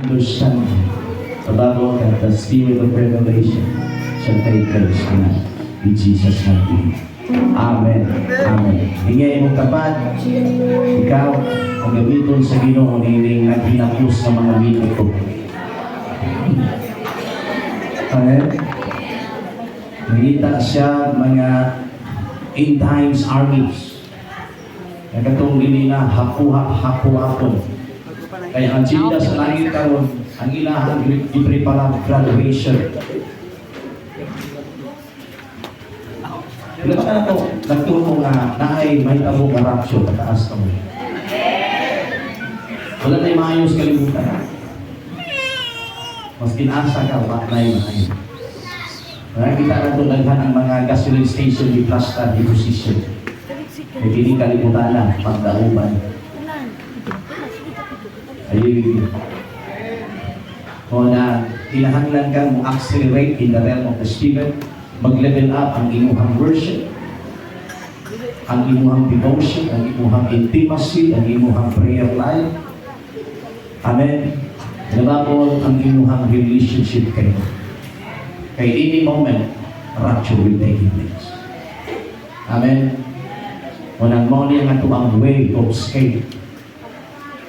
understanding. Above that, the spirit of revelation shall take place tonight. In Jesus' name. Amen. Amen. Hingay mong tapat, ikaw, ang gamiton sa Ginoo nining naghinapos ng mga minuto. Amen. Nakita siya mga end times armies. Nagatong dili na hapuhapon. Kaya ang chida sa langit karon, ang ilahang i-prepare graduation. Ilan na ito, nagturo nga naay may tabo nga rapsyo pataas ka mo. Wala na yung maayos kalimutan. Mas kinasa ka, wala na yung maayos. Kita na ito daghan ang mga gasoline station di Plasta, di position. May piling kalimutan na, pagdauban. Ayun. O na, kinahanglan kang mo-accelerate in the realm of the Spirit. Mag-level up ang imuhang worship, ang imuhang devotion, ang imuhang intimacy, ang imuhang prayer life. Amen. Nababol ang imuhang relationship kayo. Kay any moment, rapture will take place. Amen. Unang mo niya nga ito ang way of escape.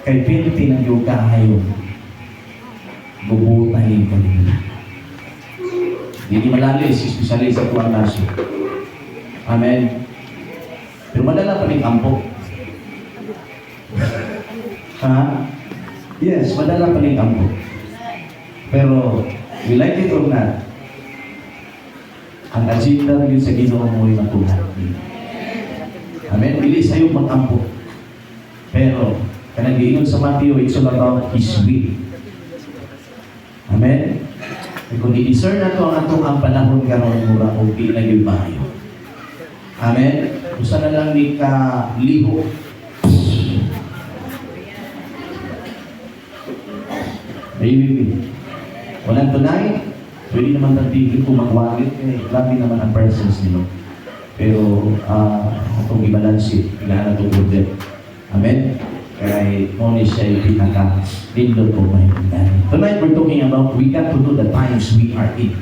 Kay pinti ng yung kahayo, bubutahin ka nila. Hindi malalis, especially sa tuwang naso. Amen. Pero madala pa rin ampo. Ha? Yes, madala pa rin ampo. Pero, we like it or not, ang agenda rin sa Ginoo mo ay matunan. Amen. Bili sa'yo mag-ampo. Pero, kanang-iingon sa Matthew, it's all about His will. Amen. Kung i-discern na ito ang atong ang panahon karon mura o pila yung bayo. Amen? Usa na lang ni ka-liho. Ayun. Walang tunay, pwede naman natigil kung magwagit. Labi naman ang presence nilo. Pero itong ibalansi, kailangan itong order. Amen? Kaya only siya yung pinaka-lindot o may pagdani. Tonight we're talking about we got to do the times we are in.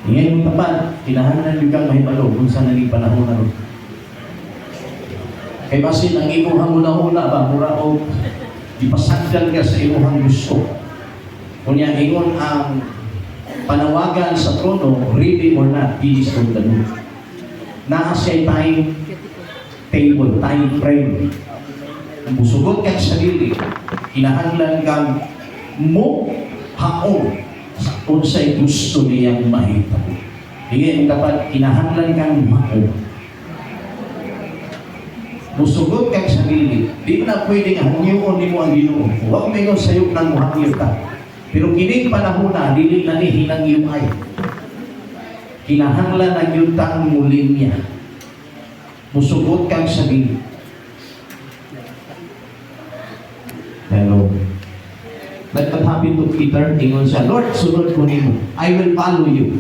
Ngayon yung tapat, kinahanan yung kang mahibalo kung saan naging panahon na rin. Kaya basin ang imuhang una-una ba, mura o ipasagdan ka sa imuhang gusto. Kunya ingon ang panawagan sa trono, ready or not, he is on the move. Nakasay time table, time frame. Musugot kang sarili, kinahanglan kang mo haon sa kung sa'y gusto niyang mahita. Hingin dapat kinahanglan kang mao. Musugot kang sarili, di na pwedeng hangyoon ni mo ang Ginoo. Huwag may ngon sa'yo ng muhangyo ka. Pero kining panahon na, dili na ni hinang yung ay. Kinahanglan ang yutang mulin niya. Musugot kang sarili. Hello. Let what happened to Peter, ingon siya, Lord, sunod ko nimo. I will follow you.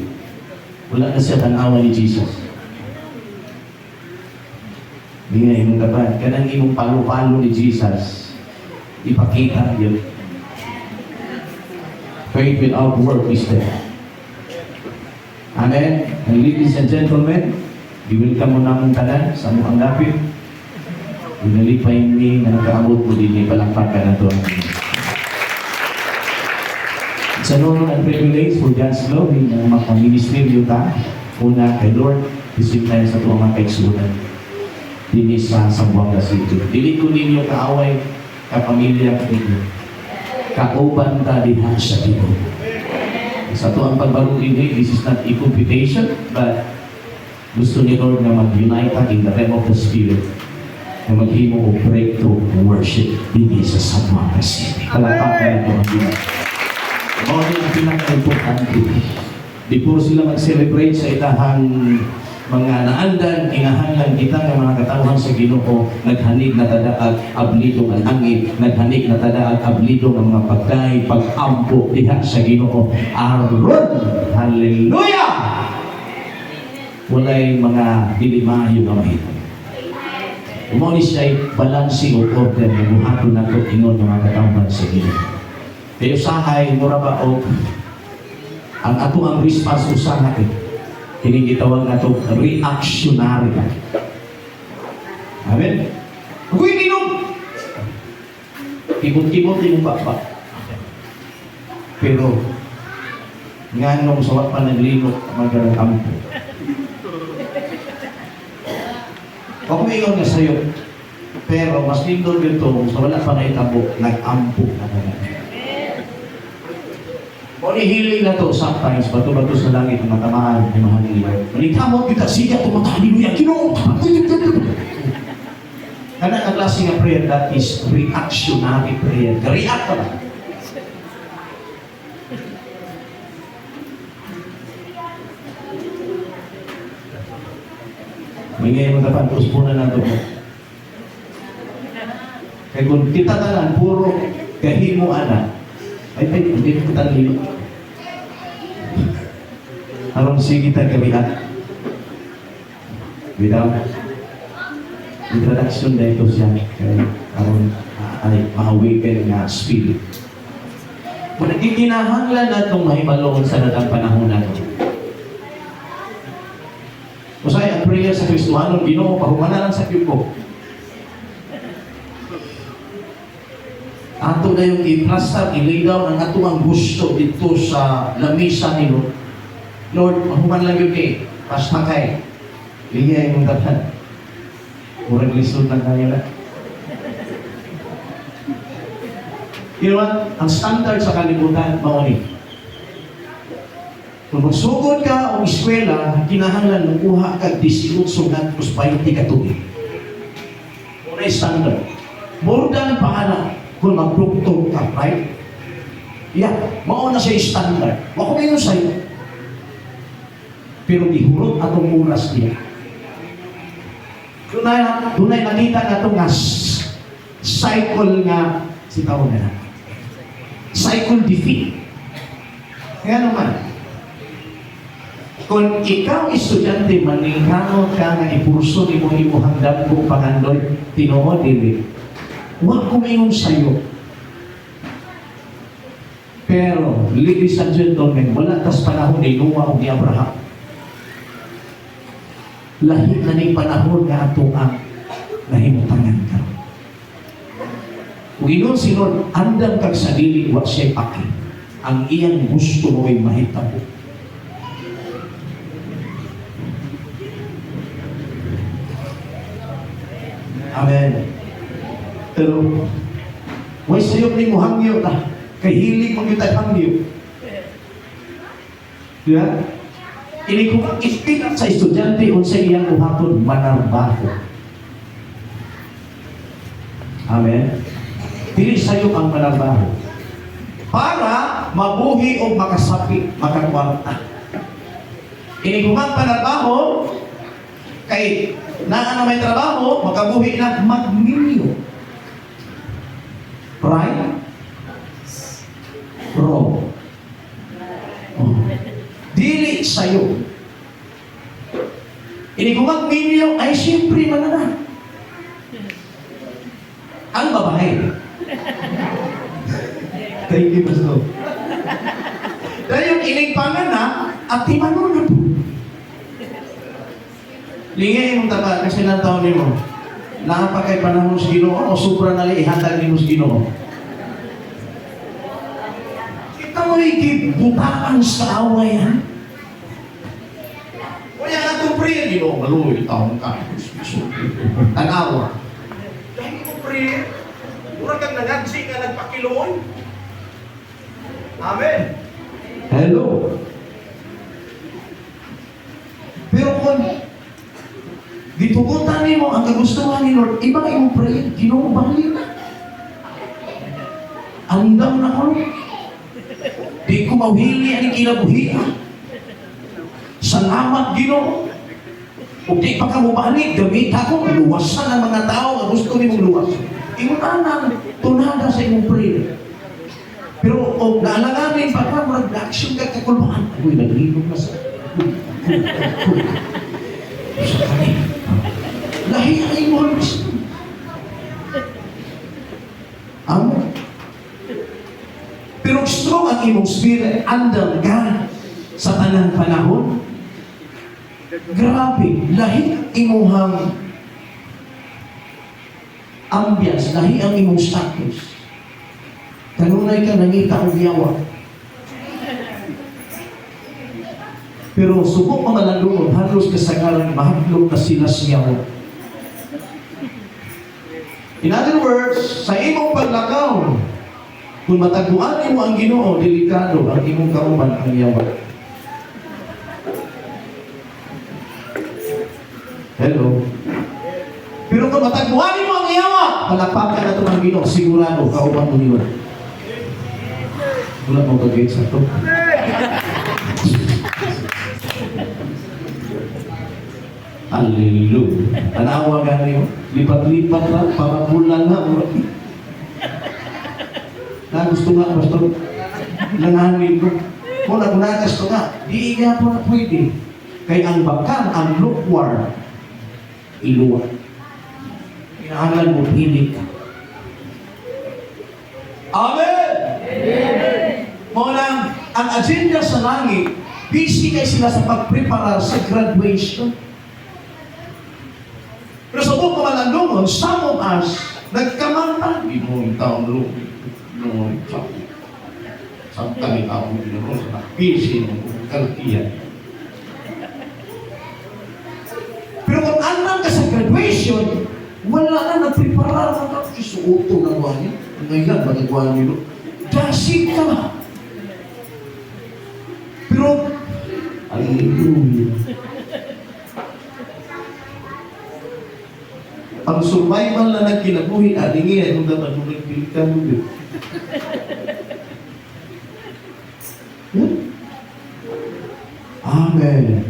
Wala na siya tanawa ni Jesus. Hindi nga imong dapat. Kanang imong palo-palo ni Jesus, ipakita yun. Faith without work is dead. Amen. And ladies and gentlemen, i-welcome mo namin tanan sa mukhang gapit. Inalipay ni na nagkaabot mo din palakpakan na ito. It's an honor and privilege for God's glory na makaministry niyo ta. Una kay Lord, isip tayo sa tuwang mga kaigsunan. Dili sa Zamboanga City. Dili ko ninyo kaaway, kapamilya ninyo. Kauban ta diha sa Ginoo. Sa ito ang pagbago ini, this is not a computation, but gusto ni Lord na mag-unite in the realm of the Spirit na maghimo o breakthrough worship din sa Zamboanga City. Palakpakan na ito ang Mga ang pinaka-importante. Di po sila mag-celebrate sa itahang mga naandan, ingahanglan kita ng mga katawhan sa Ginoo, naghanig na tadaag ablido ang hangin, naghanig na tadaag ablido ng mga pagkain, pag-ampo diha sa Ginoo. Aron! Hallelujah! Walay mga dilimayo na mahito. Umuli siya balancing o order na buhaton na ito ingon mga katawhan sa Ginoo. Pero sahay, mura ba o ang ato ang response usaha kini gitawag na ito reactionary. Amen? Agoy ginom! Kibot-kibot yung baba. Pero nga nung sawat pa naglinok magandang ampo. Ako ingon nga sa'yo, pero mas lindol dito, sa wala pa na itabo, nag-ampo na naman. O hiling na to, sometimes, bato-bato sa langit ang matamaan ng mga niliwag. Malikamot, kita siya, tumatahan nyo yan, Ginoo! Kana ang klase nga prayer, that is reactionary prayer. React ka lang. May ngayon mo dapat uspunan na ito mo. Kaya kung kita tanan, puro kahimo ana, ay hindi ko tanilo. Harong sige tayo kabihat. Without introduction na ito siya. Kaya harong mahawikan nga spirit. Kung nagkikinahanglan na itong mahimalong sa natang panahon na ito. Usay ang prayer sa Kristohanon, Ginoo, pahumanan ang sakit ko. Ato na yung i-plaster, i-lay down ang ato ang gusto dito sa lamisa ni Lord. Lord, pahuman lang yun basta kay. Liya yung dapat. Murag lisod lang kaya na. You know what? Ang standard sa kalibutan, mauni. Kung magsugod ka o eskwela, kinahanglan makuha ka 18 plus 20 katuig. Muna yung standard. More than paana kung mag-doktor ka, right? Yeah, mauna siya yung standard. Wako ngayon sa'yo. Pero ihurot atong oras niya. Dunay nakita na ito nga cycle nga, sitaw na cycle defeat. Kaya naman, kung ikaw estudyante, maningkamot ka nga ipurso ni mo hanggang kong pangandoy, tinuod dili. Huwag kumingon sa'yo. Pero, ladies and gentlemen, wala tas panahon ni Noah o ni Abraham. Lahit na ni panahon nga ato ang nahimutangan ka. Kung inon si Lord, andang kag sa dili, wag siya'y paki. Ang iyang gusto mo ay mahitabo. Amen. Pero, way sayop ni mo hangyo na. Kay hilig mo yung hangyo. Diba? Ini kung ispinat sa estudyante o sa iyang buhaton, manarbaho. Amen. Dili sa'yo ang manarbaho. Para mabuhi o makasapi, makakwarta. Ini kung ang manarbaho, kay na may trabaho, makabuhi na magmilyo. Right? Wrong. Oh. Dili sa'yo. Ini kung magmilyo, ay siyempre manana. Ang babae. Thank you, Pastor. Dahil yung iling pangana, at timano na po. Lingay mong taba, kasi ng taon ni mo. Nakapa kay panahon sa Ginoo o sobra na ihatag ni mo sa Ginoo. Kita mo ikibutaan sa away, ha? Kaya na itong prayer, Ginoo, maluwi, taong ka. Tanawa. Dahil mo prayer, mura kang nanagsi nga nagpakiloon. Amen. Hello. Pero kung ditugutan mo ang kagustuhan ni Lord, iba yung prayer, Ginoo, bali na. Andam na ko. Di ko mawili ang kinabuhian. Salamat, Ginoo. Kung di pa ka mabalik, gamit ako, luwasan ang mga tao na gusto ni mong luwas. Imunan tunada sa imong prayer. Pero kung naalaganin pa ka, mag-action ka kakulbaan. Ako'y naglibog na sa kanina. Lahi ay mo, Amen. Pero strong ang imong spirit, andam ka sa tanang panahon. Grabe, lahi ang imuhang ambience, lahi ang imong status. Kanunay ka nangita ang yawa. Pero subok pa malandungon, halos kasagaran, mahadlok na sila siyaw. In other words, sa imong paglakaw, kung mataguan mo ang Ginoo, delikado ang imong kauban ang yawa. Hello? Pero kung mataguan mo ang yawa, palapakan na ito ng Ginoo, sigurado, kauban mo niwa. Wala mo kagay sa ito. Hallelujah. Tanawa ka niyo. Lipat-lipat na, parabulan na. Na gusto nga, pastor. Langanin ko. Kung nagunagas ko nga, di nga po na pwede. Kaya ang bakan, ang lukwar, iluwa. Kinahanglan mo, pinig ka. Amen! Amen! Muna, ang agenda sa langit, busy kayo sila sa pagprepara sa graduation. Pero sa buong pamalandungon, some of us, nagkamanta. Ginong taong lupi. Ginong taong lupi. Samtang taong ginong sa busy ng kalakiyan. Pero kung anang ka sa graduation, wala na nagprepara ka. Isuoto na ba niya? Ngayon, magagawa niyo. Dasig ka. Pero, hallelujah. Ang survival na nagkinabuhi, adingin, kung dapat mo nagpilitan mo yun. Amen.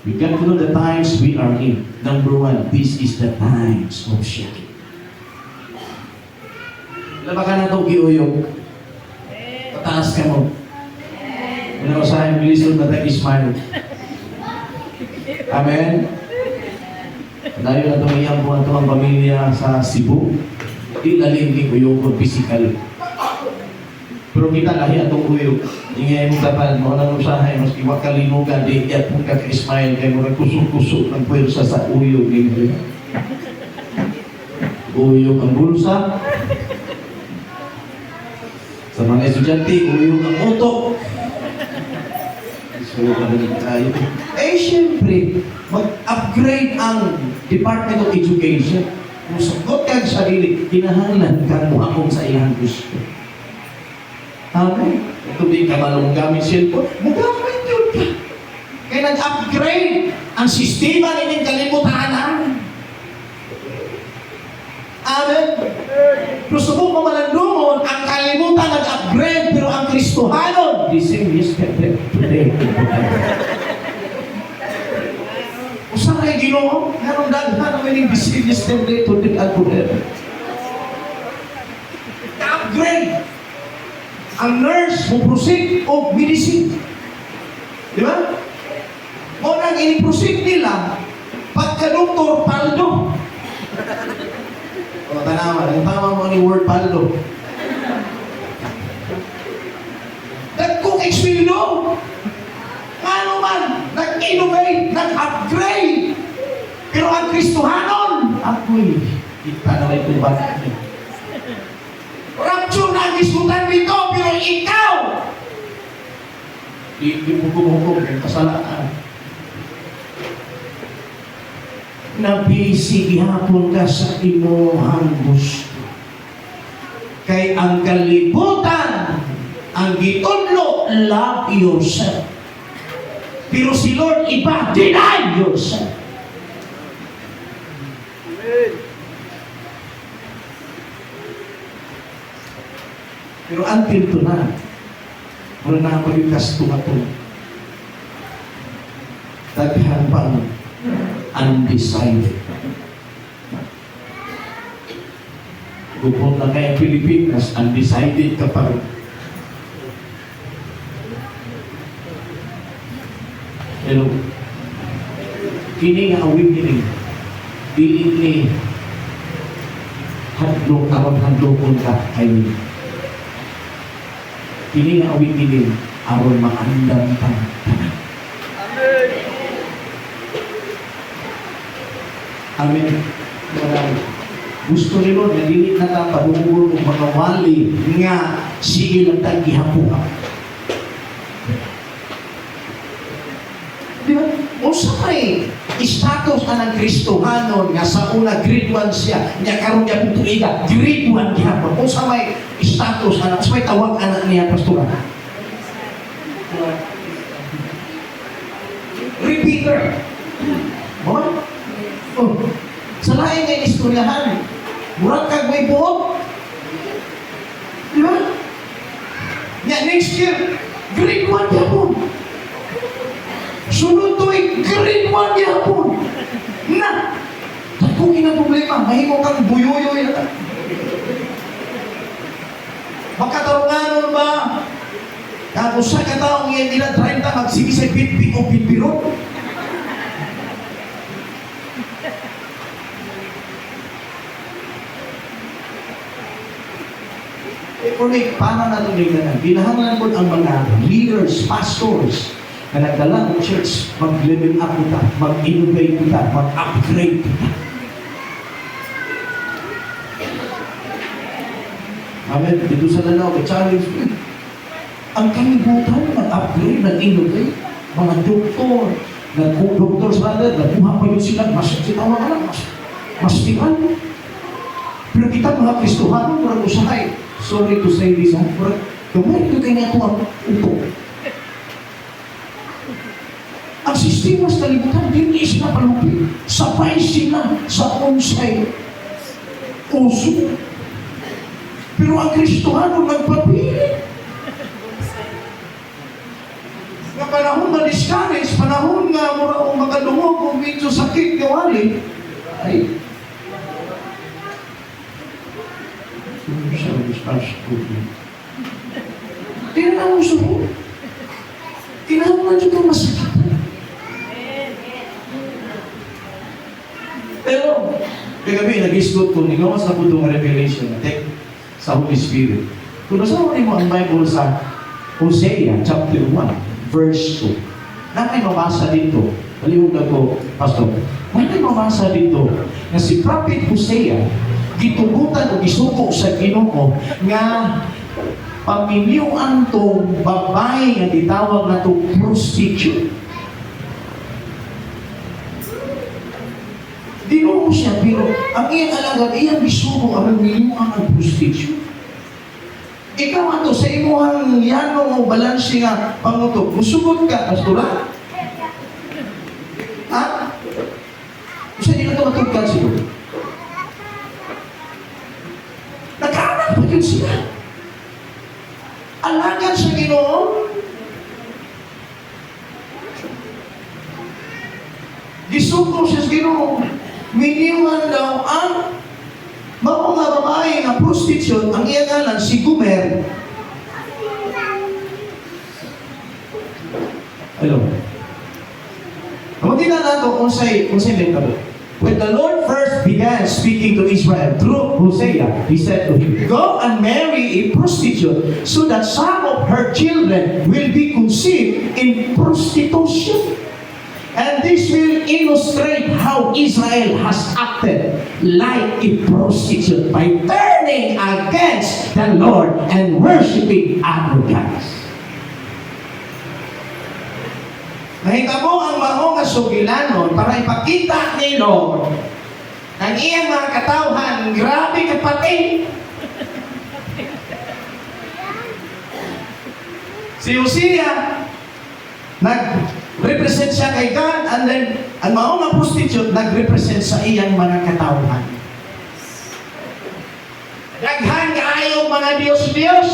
We got to know the times we are in. Number one, this is the times of shaking. Laba ka na itong giuyog. Pataas ka mo. Ano sa akin, bilis yung matag-smile. Amen? Dahil na tumiyang po ito ang pamilya sa Cebu, di nalingking uyog o physical. Pero kita lahi atong uyog. Ingay mo kapal, mo nang usahay, mas iwakalino ka, di iat mo ka ka-smile, kaya mo nagkusok-kusok ng pwersa sa uyog. Uyog ang bulsa. Sa mga estudyante, uyog ang utok. So, siyempre, mag-upgrade ang Department of Education. Kung sagot ka sa sarili, kinahanglan ka mo akong sa iyang gusto. Amen? Ito di ka malong gamit cellphone, magamit yun ka. Kaya nag-upgrade ang sistema ng kalimutan. Amen? Pero subok mo malandungon, ang kalimutan nag-upgrade, pero ang Kristohanon, the same yesterday, today. Usa kay Ginoo, harong daghan naman yung the same yesterday, today, and forever. Upgrade. Ang nurse mo proceed o medicine. Di ba? O nang ini-proceed nila, pagka-doktor, paldo. O, tanawa. Ang tama mo ni word paldo. Nag-cook-expildo. Ano man, nag-innovate, nag-upgrade. Pero ang Kristohanon, ako'y, kita na may tubat. Rapture na ang iskutan dito, pero ikaw, hindi mo kumuhukom ng kasalanan. Nabisi gihapon ka sa imuhang gusto. Kay ang kalibutan, ang gitudlo, love yourself. Pero si Lord iba, deny yourself. Amen. Pero until tonight, wala na ako yung kastumato. Taghan pa mo, undecided. Gupon na kaya Pilipinas, undecided ka pa rin. Hello. kini nga awit ni dili ni hadlok aron hadlokon ka kay kini nga awit ni aron maandam ka tanan. Amen. Gusto ni Lord na dili na ta padungol og mga wali nga sige lang ta gihapuha. Di ba? Usa kay status ka ng Kristohanon nga sa una grade 1 siya, niya karon niya tuiga grade 1 gihapon. Usa may status anak, sa may tawag anak niya pastor. Repeater. Oh, sa lain nga istoryahan, murag kag may buhok. Di ba? Nya next year, grade 1 yapon. Sunod to grade 1 yapon. Na, kung ina problema, mahimo kang buyoyoy na. Makatarunganon ba? Kung sa kataong yan nila 30 magsige sa pitpit o pitpirot. For me, paano natin lignan? Kinahanglan mo ang mga leaders, pastors, na nagdala ng church, mag-level up kita, mag-innovate kita, mag-upgrade kita. Amen. Dito sa lalaw, challenge mo. Ang kalibutan, mag-upgrade, mag-innovate, mga doktor, doctors rather, nakuha pa yun sila, mas sinawa ka lang, mas tikan. Pero kita mga Kristohanon, murag usahay. Sorry to say this, murag gamay ito kayo nga ito ang upo. Ang sistema sa kalibutan, hindi sila palupi. Sabay sila sa onsay uso. Pero ang Kristohanon nagpapili. Nga panahon na discourage, panahon nga mura o makadungog kung medyo sakit gawali, ay, tinaw mo suho. Tinaw mo na dito masakit. Pero, kagabi, nag-isgot ko, nigawas na po itong revelation natin sa Holy Spirit. Kung nasawa mo ang Bible sa Hosea, chapter 1, verse 2. Na may mabasa dito, palihog na ko, Pastor, may mabasa dito na si Prophet Hosea, gitugutan o gisuko sa Ginoo nga pamiliyuan tong babae nga ditawag na tong prostitute. Ginoo siya, pero ang iyang alagad, iyang gisuko ang pamiliyuan ang prostitute. Ikaw ato sa imuhang yanong o balansi nga pangutok, musugot ka, pastora? Ha? Kasi hindi na ito matugkan siguro. Nagkaanak pa yun sila. Alagan sa Ginoo. Gisuko siya sa Ginoo. Miniwan daw ang mga babae na prostitute, ang iya ngalan si Gomer. Hello. Kamagina na ito kung sa'y mentabo. When the Lord first began speaking to Israel through Hosea, He said to him, "Go and marry a prostitute so that some of her children will be conceived in prostitution. And this will illustrate how Israel has acted like a prostitute by turning against the Lord and worshiping other gods." Nahitabo ang maong sugilanon para ipakita ni Lord ng iyang mga katawhan, grabe kapatid. Si Hosea, nag-represent siya kay God, and then, ang maong prostitute, nag-represent sa iyang mga katawhan. Daghan kaayo mga Diyos-Diyos.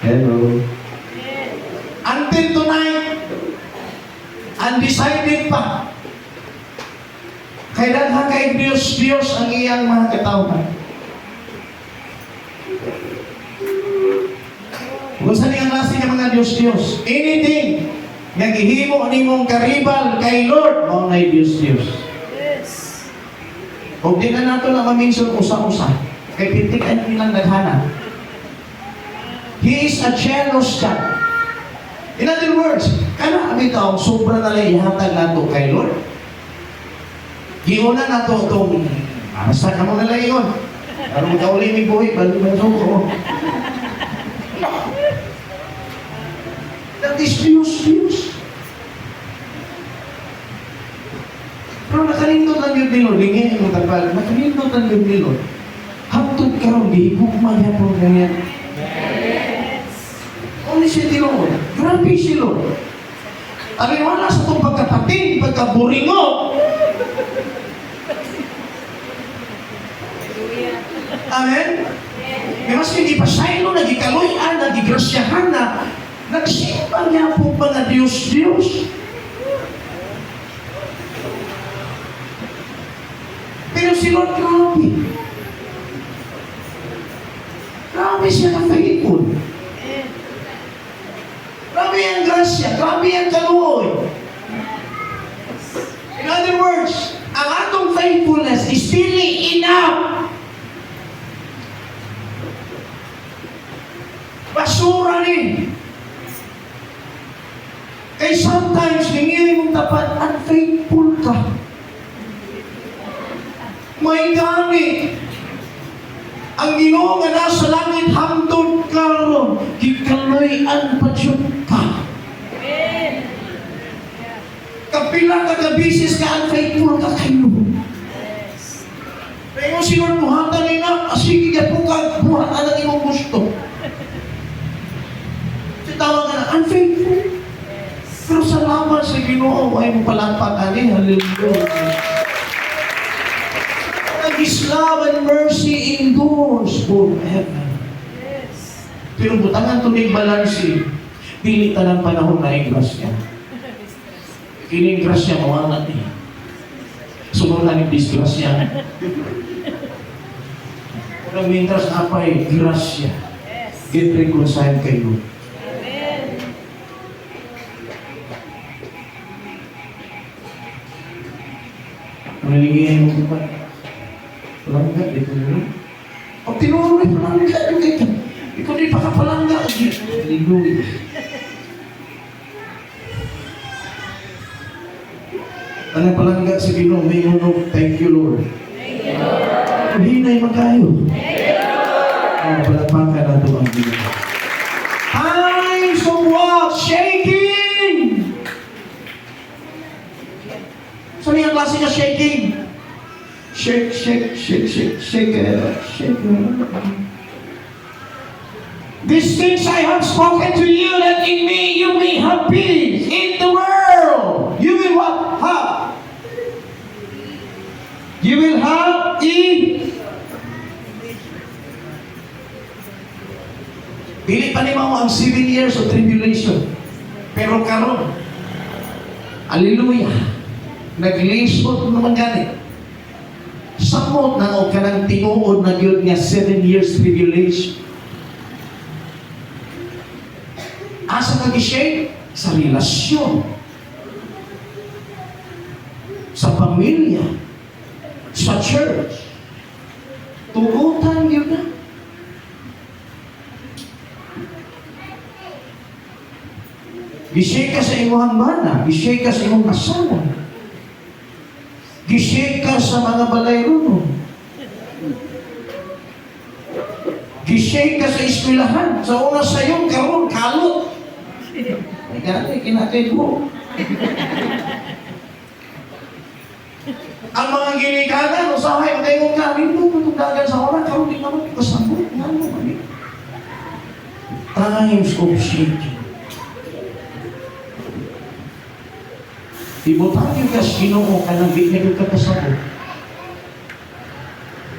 Hello. Until tonight, undecided pa. Kailan kay Diyos ang iyang mga katawhan. Kung saan ang klase ng mga Diyos. Anything nga gihimo nimong karibal kay Lord, mao nay Diyos. Yes. O di na nato na maminsun usa-usa. Kay pintikan nilang naghana. He is a jealous God. In other words, kana bitaw sobra na lang ihatag nato kay Lord. Giuna nato itong asa ka mo na lang yun. Pero magkauli may buhay, balik mo ko. That is Diyos. Pero nakalindot lang yun ni Lord. Lingin yung tapal. Nakalindot lang yun ni Lord. Haptod ka rin, gihigugmag hapon ganyan. Only si Lord. Grabe si Lord. Aling wala sa itong pagkatating, pagkaburingo. Amen? Kaya mas hindi pa saylo, nagikaloyan, nagigrasyahan na, nagsimba niya po mga Diyos. Pero si Lord, grabe. Grabe siya ng faithful. Grabe ang grasya, grabe ang kaluoy. In other words, ang atong faithfulness is still enough. Basura rin. Kaya sometimes, nangyari mong tapat, unfaithful ka. May gamit. Ang Ginoo nga nasa langit hangtod karon, gikaloy-an pa jud ka. Kapila ka bisis ka unfaithful ka kayo. Pero sinun mo hatan na, sige po ka, buhat ang imong gusto. Tawag ka na, unfaithful. Pero salamat sa Ginoo, ay mo palampakan eh. Hallelujah. His love and mercy endures forever. Yes. Pero butangan tunig balansi, pili tanang panahon na yung grasya. Kining grasya, mawangat eh. Sumunod na yung disgrasya. Unang mintras apay, grasya. Get reconciled kayo. Maligyan mo ba? Palangga, ito nyo. Pag tinuro rin, palangga nyo ito. Ikaw din pakapalangga. Hallelujah. Ano palangga si Ginoo? May unog, thank you Lord. Thank you, Lord. Hinay magkayo. Thank you, Lord. Palagpakan na ito ang Ginoo. Times of what? Shaking! Saan yung klase ka shaking? Shake. These things I have spoken to you, that in me you may have peace. In the world, you will what? Have. You will have Pili pa ni mo ang 7 years of tribulation. Pero karon, hallelujah, naglisod naman ganit. Samot na o kanang tinuod na yun nga 7 years tribulation. Asa nag-shake? Sa relasyon. Sa pamilya. Sa church. Tugutan yun na. Gishake ka sa imong hambana. Gishake ka sa imong asawa. Gishake ka sa mga balayruno. Gishake ka sa eskwelahan. Sa una sa iyong karon, kalot. Ay gano'n, kinatid mo. Ang mga ginikanan, usahay, matayong kanin mo, matugdagan sa oras, karon di naman kasabot. Times of shaking. Ibutang yung Ginoo ka nang di ka kasabot.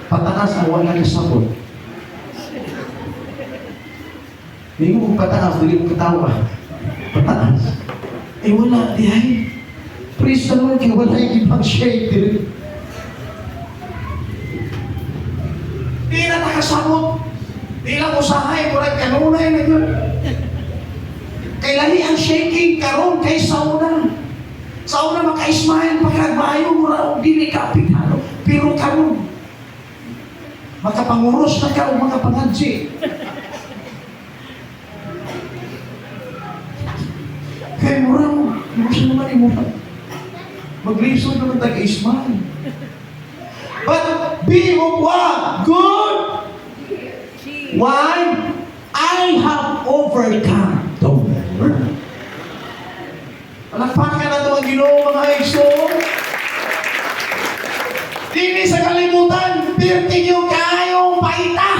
Pataas ang wala kasabot. Hindi mo pataas, hindi mo katawa. Pataas. Eh wala, di ay. Praise the Lord, kaya wala yung ibang shake. Di na nakasabot. Di lang usahay, murag kanunay na yun. Kay lahi ang shaking karon kay sauna. Sauna maka-smile pagkagmayo mo raw dili ka apitado. Pero karon makapanguros na ka o makapangadji. Kaya mura mo, gusto naman imuha. Mag-reason naman taga-smile. But be of what? Good. Why? I have overcome the world. Palakpakan na ito ang Ginoo, mga igso. Hindi sa kalimutan, pirting yung kayong paita.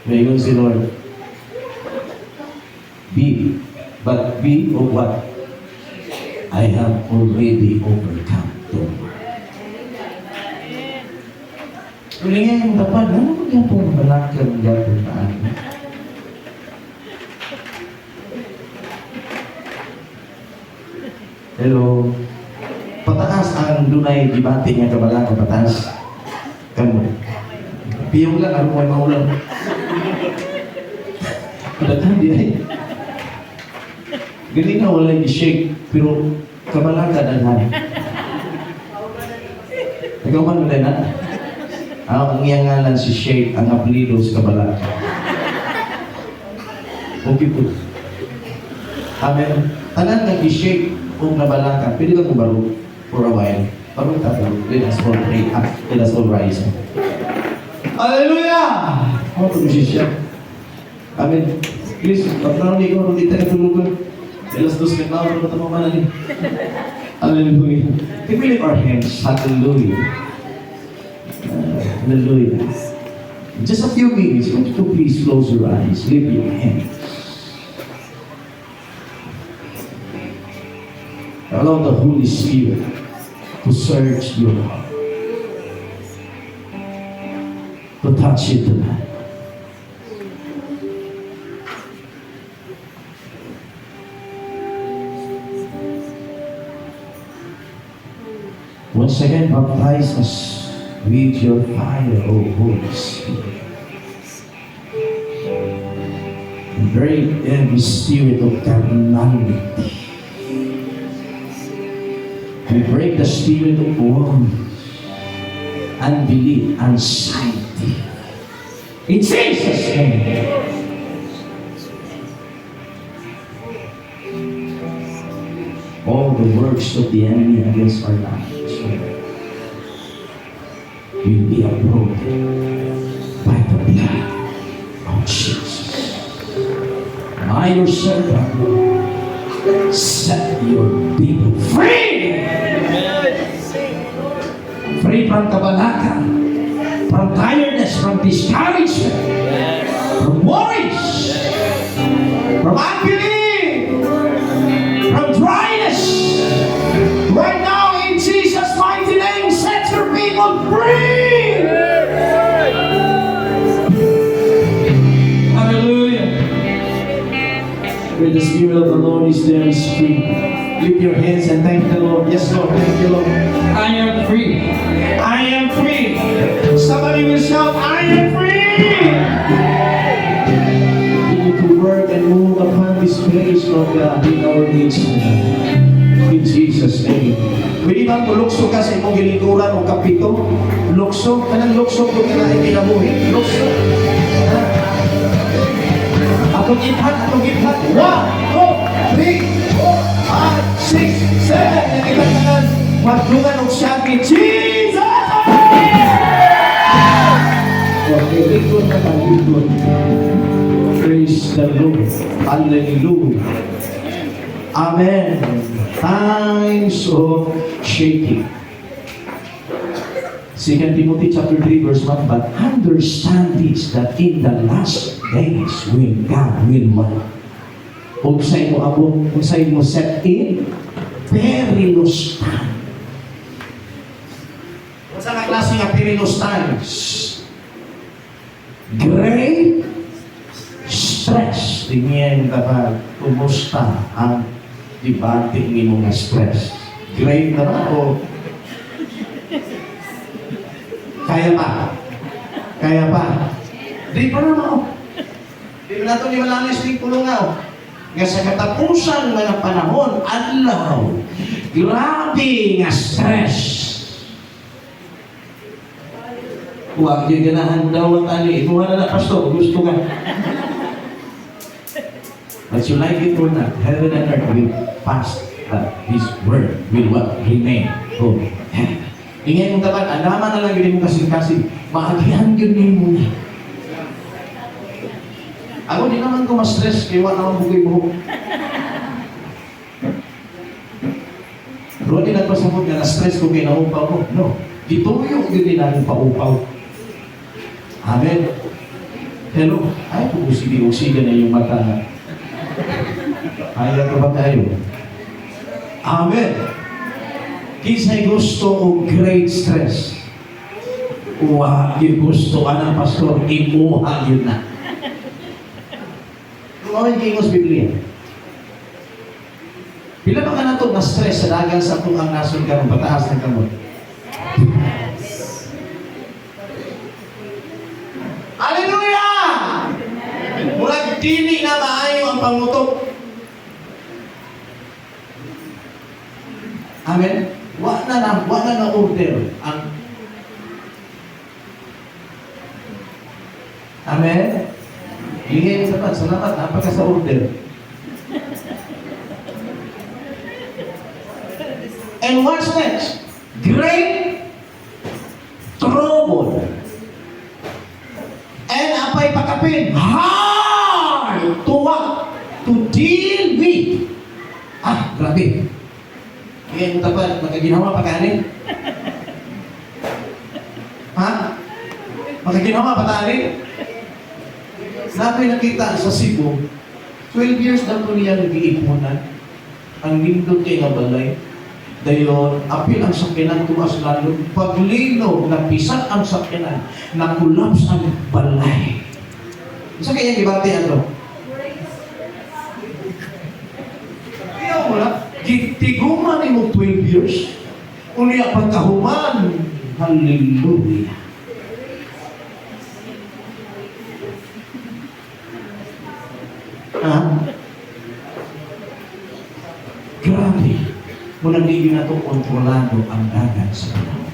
Ngayon si Lord. But be of what? I have already overcome the world. Uli nga yung dapat, ano mo yan pong malakang gapon taan? Hello? Pataas ang dunay dibati nga kabalang pataas. Kamu. Piyong lang, ano mo ay maulang. Pataas di ay. Galing na wala i-shake, pero kabalang ka danhan. Nagawa mo na. Ang iyang ngalan si Sheikh, ang apelido sa kabalang. Okay po. Amen. Tanan ng i-shake kung nabalang ka, pwede ka baro for a while. Baro tayo. Let us all pray. Let us all rise. Hallelujah! Ako po siya. Amen. Please, pagkaroon ko, hindi tayo tulugan. Elas dos ka na, ano ba ito mamalali? Hallelujah. Can we lift our hands? Hallelujah. Hallelujah. In just a few minutes, would you please close your eyes, lift your hands. Allow the Holy Spirit to search your heart, to touch it tonight. Once again, baptize us with your fire, O Holy Spirit. And break every spirit of carnality. We break the spirit of worry, unbelief, anxiety. In Jesus' name. All the works of the enemy against our lives will be uprooted by the blood of Jesus. I, your servant, set your people free! Free from kabalakan, from tiredness, from discouragement, from worries, from unbelief, from dryness. Right now, in Jesus' mighty name, set your people free! Hallelujah! Where the Spirit of the Lord is, there is freedom. Lift your hands and thank the Lord. Yes, Lord. Thank you, Lord. I am free. I am free. Somebody will shout, I am free! We need to work and move upon this place, Lord God, in our midst. In Jesus' name. Pwede bang tulukso ka sa imong gilingkuran o kapito? Lukso? Kanang lukso kung na ikinabuhi? Lukso? Atong iphat, atong iphat. 1, 2, 3, 4, 5, 6, 7. Nagkakanan. Madungan o sabi, Jesus! Okay, likod na tayo. Praise the Lord. Hallelujah. Amen. Times of shaking. 2 Timothy chapter 3 verse 1, but understand this, that in the last days when God will what? Kung sa'yo mo abong, kung sa'yo mo set in, perilous time. Kung saan ang klase nga perilous times? Great stress. Tingin ka ba, kumusta ang debate ni mga stress? Great na ba o Kaya pa. Kaya pa. Di pa naman ako. Di ba nato ni malalis ni kulungaw? Nga sa katapusan mga panahon, adlaw, grabe nga stress. Huwag yung ganahan daw ang tali. Ito na na, pastor, gusto ka. But you like it or not, heaven and earth will pass, but His word will what? Remain. Oh, ingay mong tapat, andaman na lang yun mo kasing-kasing. Maagihan yun din muna. Ako di naman ko ma-stress, kaya wala akong bukoy-buhok. Pero di nagpasabot nga na-stress ko kaya naupaw ko. No, dituyo yun din namin paupaw. Amen. Hello? Ay, pag-usigi-usigi na yung mata na. Kaya ka ba tayo? Amen. Kisa'y gusto o great stress. Uwa, yung gusto ka ng pastor, imuha yun na. Kumawin kingos Biblia. Pila ba ka na ito na-stress sa dagang sa itong ang nasun ka ng pataas ng kamot? Hallelujah! Murag dini na maayo ang pangutok. Amen? Wala na order ang Amen? Hingay mo sapat, salamat, napaka sa order. And what's next? Great trouble. And apay pakapin, hard to what? To deal with. Ah, grabe. Hingay mo tapat, magkaginawa pa kanin? Ha? Magkaginawa pa kanin? Sabi nakita sa Cebu, 12 years daw ko niya nag-iipunan. Ang lindot kay nga balay. Dayon, apil ang sakyanan tumas lalo. Paglino, napisat ang sakyanan, nakulaps ang balay. Isa kaya ibati ano? Kaya wala, tiguman ni mo 12 years. Uliya pagkahuman, hallelujah. Grabe. Muna hindi na ito kontrolado ang dagat sa panahon.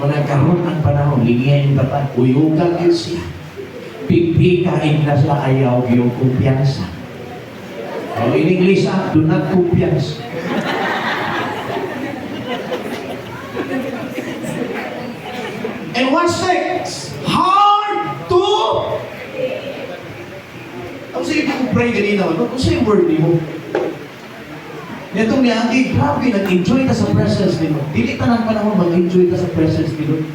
Muna karoon ang panahon, lingiyan yung dapat, uyugan yun siya. Pipikain na siya, ayaw yung kumpiyansa. O in English, do not kumpiyansa. And what's next? Hard to Ako sa'yo ko pray kanina, kung sa'yo word mo, itong niya, grabe, nag-enjoy ka sa presence ni Lord. Dili ka ng panahon, mag-enjoy ka sa presence ni Lord.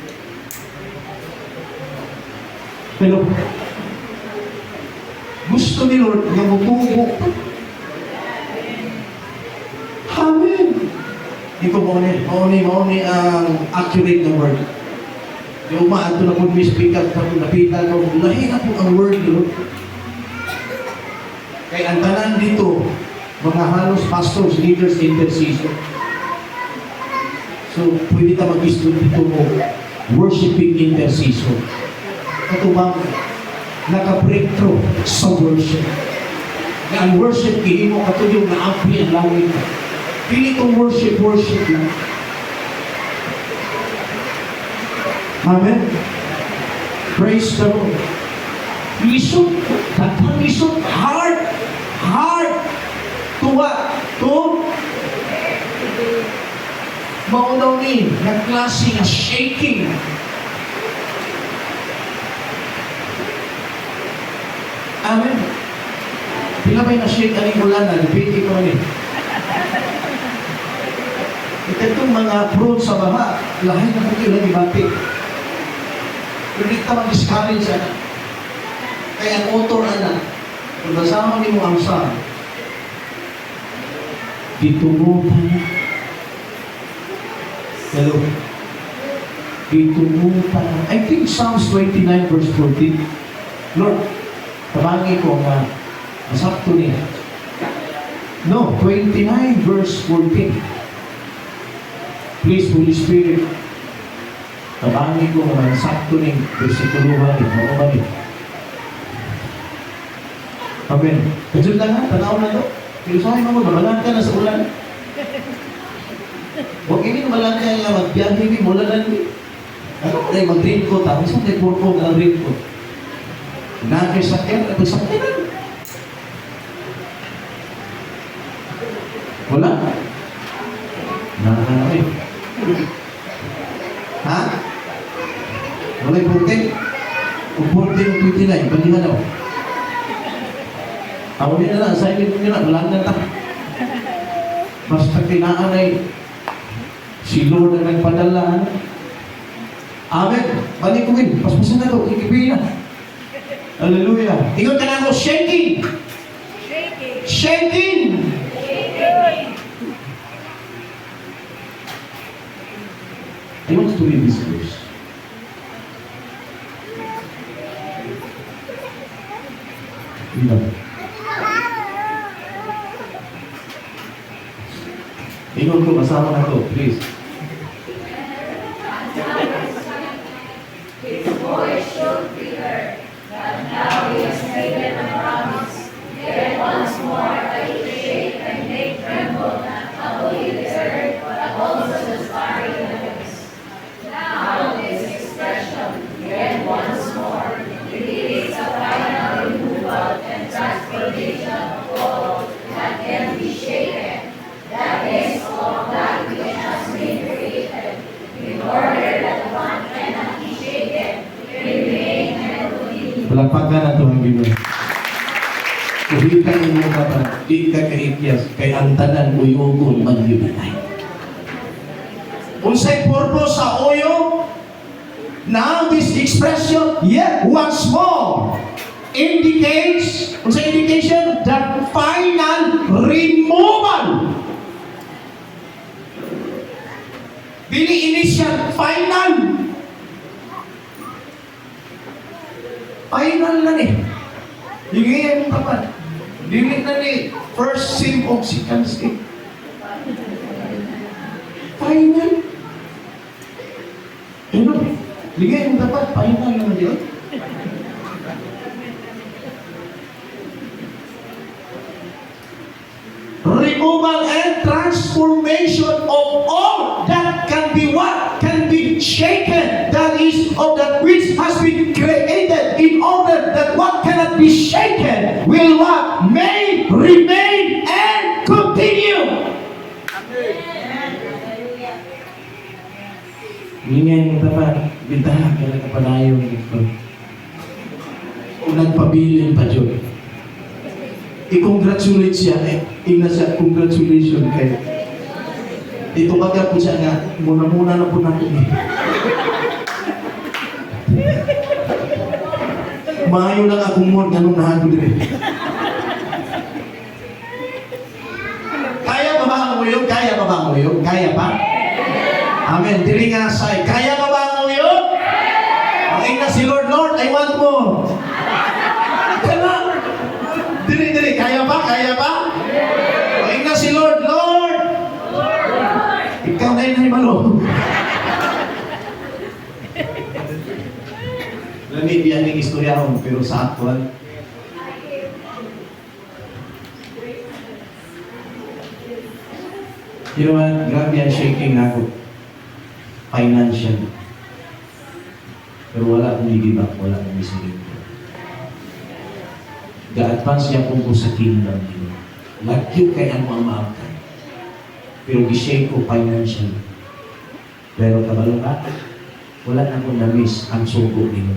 Pero, gusto ni Lord na mutubo. Amen. Ito mauni ang accurate na word. Yung maato na kung speak up, napita ko, lahi na po ang word ni Lord. Kaya ang tanan dito, mga halos pastors, leaders, intercessor. So, pwede ka mag-istudyo dito mo, worshiping intercessor. Ito bang naka-breakthrough sa worship. Na ang worship, hindi mo katulong na api ang langit. Pili kong worship lang. Amen? Praise the Lord. Lisod, tatang lisod, hard to what? To maunaw ni, na klase na shaking. Amen. Pila may na-shake aning ulan na, nabiti ko rin. Itong mga fruit sa baha, lahat na po yun ang ibati. Hindi ka mag-discourage na. Kaya ang author na, kung nasama ni mo ang sa, ditumutan na. Hello? Ditumutan na. I think Psalms 29 verse 14. Lord, tabangi ko nga, masakto niya. No, 29 verse 14. Please, Holy Spirit, Tabangi ko mga sakto ng versikulo ni Mababali. Amen. Kajud lang ha, tanaw na to. Pero sa akin mo, nabalan ka na sa ulan. Huwag ini nabalan ka nga magbiyahe ni mula lang ni. Ano ko na yung mag-raincoat ha? Isang may purpo ka ng raincoat. Nakay sakyan, at sakyan. Wala. Nakakay. Ha? Wala yung puting. Kung puting yung puting na, ibang nga daw. Ako din na lang, sa inyo nyo na, wala na ta. Basta kinaan ay si Lord na nagpadala. Amen. Balikuin. Paspasan na ito. Ikipin na. Hallelujah. Ingon ka na ako, shaking. Shaking. Shaking. Shaking. I want to read this verse. Ingat. Ingat ko, masama na to, please. His voice should be heard, but now he has made a promise. Yet once more I will shake and make tremble not only the earth, but also the starry heavens. Now this expression, yet once more, indicates a final removal and transformation of all that can be shaken. That is all that which has been created, in order that one cannot be shaken, remain and continue. Palakpakan na ito ang Ginoo. Kuhitan mo ka pa, di ka kaikyas, kay ang tanan uyugon magyubanay. Unsay purpose sa oyo? Now this expression, yet once more, indicates, unsay indication? The final removal. Dili initial, final. Final na ni. Hingay ang tapat. Dili na ni first sim of second sim. Final. Ano? Hingay ang tapat. Final naman yun. Removal and transformation of all that can be what? Can be shaken. That is of that which has been created in order that what cannot be shaken will what? May, remain, and continue. Ingay mo tapat. Bitaha ka lang kapanayon ito. Unang pabilin pa dyan. I-congratulate siya, ina siya, congratulations kay. Ito baga po siya nga, muna-muna na po natin. Maayo lang akong mo, ganun nahagod rin. Kaya ba ang uyog? Kaya ba ang uyog? Kaya pa? Amen. Dili nga say, kaya ba ang uyog? Ang ina si Lord, Lord, I want more. Dili, kaya ba? Kaya ba? Ay na si Lord, Lord! Ikaw na yung malo. Lamig yan yung istorya ko, pero sa actual. You know what? Grabe yan shaking na ako. Financial. Pero wala akong ligibak, wala akong misigil. Ga-advance niya po sa kingdom niyo. Lagyo kay ang mga maangkan. Pero gishay ko financial. Pero kabalo ka, wala na akong na-miss ang sugo niyo.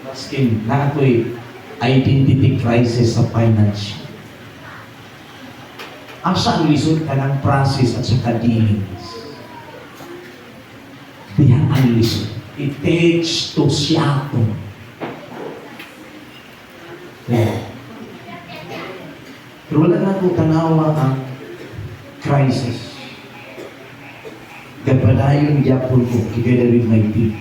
Maskin na ako'y identity crisis sa finance. Asa ang lisod ka ng process at sa dealings? Diyan ang lisod. It takes to siyato. Pero wala na ako tanawa ang crisis. Gapadayon yapon ko, together with my team.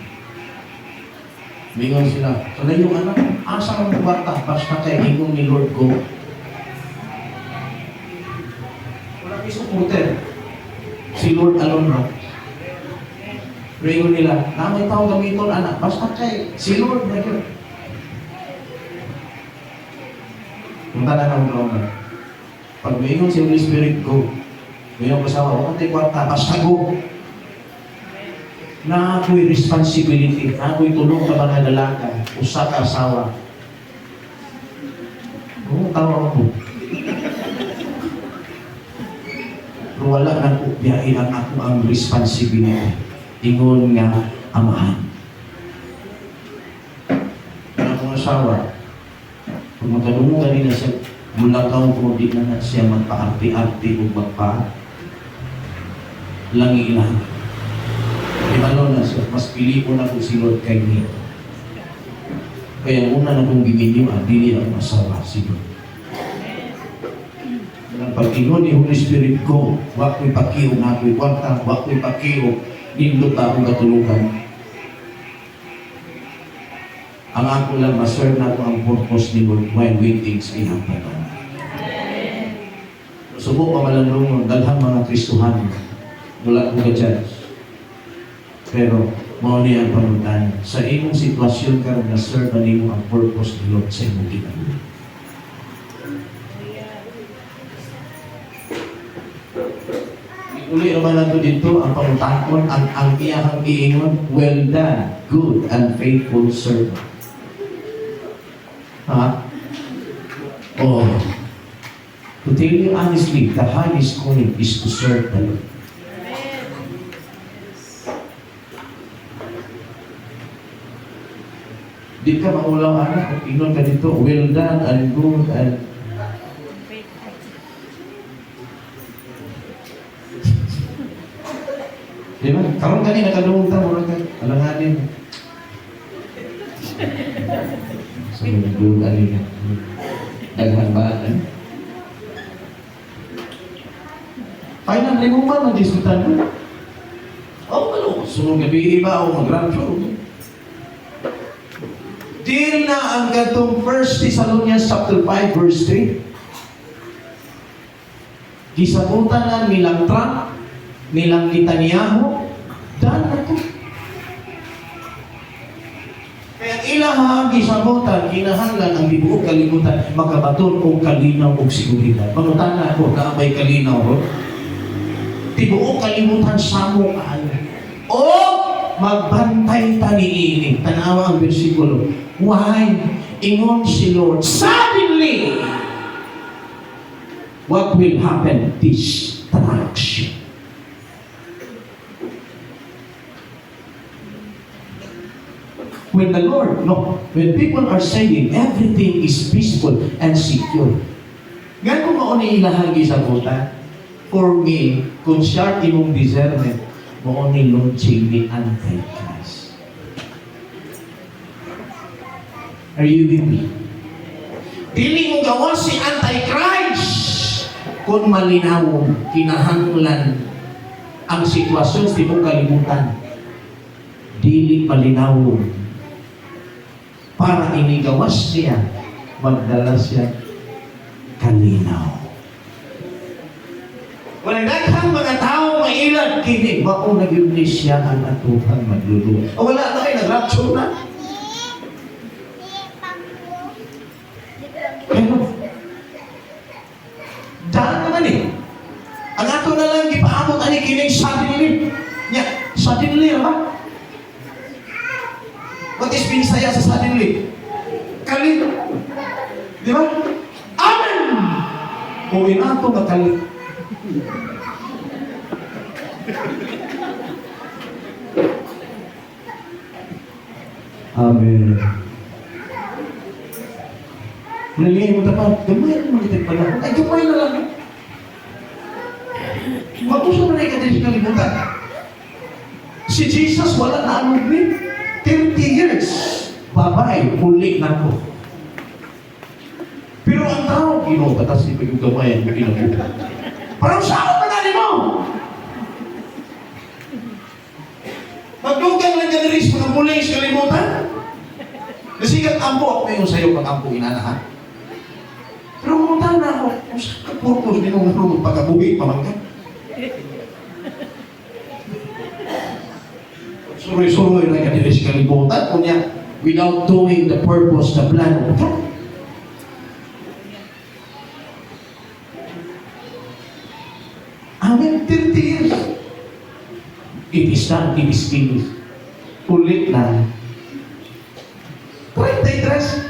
Mingon sila, wala yung anak, asa ang bata, basta kay hingong ni Lord ko. Wala may supporter. Si Si Lord alone na. Ringo nila, na may tao gamiton, anak, basta kay, si Lord na yun. Punta na ng drone. Pag mayroon si Holy Spirit, go. Mayroon kasama, huwag natin kwarta, basta go. Na ako'y responsibility, na ako'y tulong ka mga dalaga, usa ka asawa. Oo, tawa ako. Pero wala na po, biyahin ako ang responsibility. Ingon nga, amahan. Kaya akong asawa, kung magkalungo kanina siya, mulakaw ko di na siya magpa-arti-arti o magpa-langi-lang. Ibalo na siya, mas pili ko na kung si Lord kay niya. Kaya una na kong giminyo, dili ang asawa si Lord. Pag ingon ni Holy Spirit ko, wak ko'y pakiyo na ako'y kwarta, wak ko'y pakiyo, nindot na akong katulungan. Ang ako lang, ma-serve na ko ang purpose ni Lord while waiting sa iyang panahon. Subok pa malandong daghang mga Kristuhan, wala ko ka-judge. Pero, mao niya ang panutan. Sa imong sitwasyon ka na serve na nimo ang purpose ni Lord sa imong kinabuhi. Uli naman nato dito ang pangutakon, ang iyakang iingon, well done, good and faithful servant. Ha? Oh. To tell you honestly, the highest calling is to serve the Lord. Di ka maulaw anak, kung inon ka dito, well done and good and di ba? Karong kanina nakadungta mo lang alanganin. So, good alin. Daghan ba? Final limo man magdiskutan mo. Malo. Sunod gabi iba o mag-rapture. Dil na ang gatong 1 Thessalonians chapter 5 verse 3. Gisabutan na nilang Trump, nilang Netanyahu, dahil na ito. Kaya ilaha, gisabutan, kinahanglan ang dibuok kalimutan, makabaton o kalinaw o seguridad. Panutan na ako, kaabay kalinaw o. Dibuok kalimutan sa mo kaayo. O magbantay taniini. Tanawa ang versikulo. Why? Ingon si Lord, suddenly, what will happen? Destruction. When the Lord, when people are saying everything is peaceful and secure, nga kung mauni ilahagi sa buta, for me, kung siya imong discernment, mauni launching ni Antichrist. Are you with me? Dili mo gawa si Antichrist kung malinaw, kinahanglan ang sitwasyon sa imong kalimutan. Dili malinaw para inigawas niya, magdala siya kalinaw. Walang daghang mga tao mailad kini, wako nag-yun siya ang atuhan magluluwa. O wala na kayo, nag-rapture na. Pero, dahil naman ang ato na lang ipaamot ani kining suddenly. Suddenly, ba? What is Bisaya sa suddenly? Kalit. Di ba? Amen! Uwi na ito na kalit. Amen. Nalingin mo dapat, gamay mo mga pala. Ay, gamay na lang. Magusto na rin ka din sa kalimutan. Si Jesus wala na anong 30 years. Babay, huli na ko. Pero ang tao, batas si pag-gamay ang kinabutan. Parang saan pa na mo? Magdugang lang dyan rin sa mga muli sa kalimutan. Nasigat ampo ako yung sa'yo pag ampo inanahan. Pero kumunta na ako, kung saan ka purpose din mo pagkabuhi, pamangka. suroy-suroy na kanila sa kalibutan. Kunya, without doing the purpose, the plan of God. Amen, 30 years. It is done, it is finished. Ulit na. 33.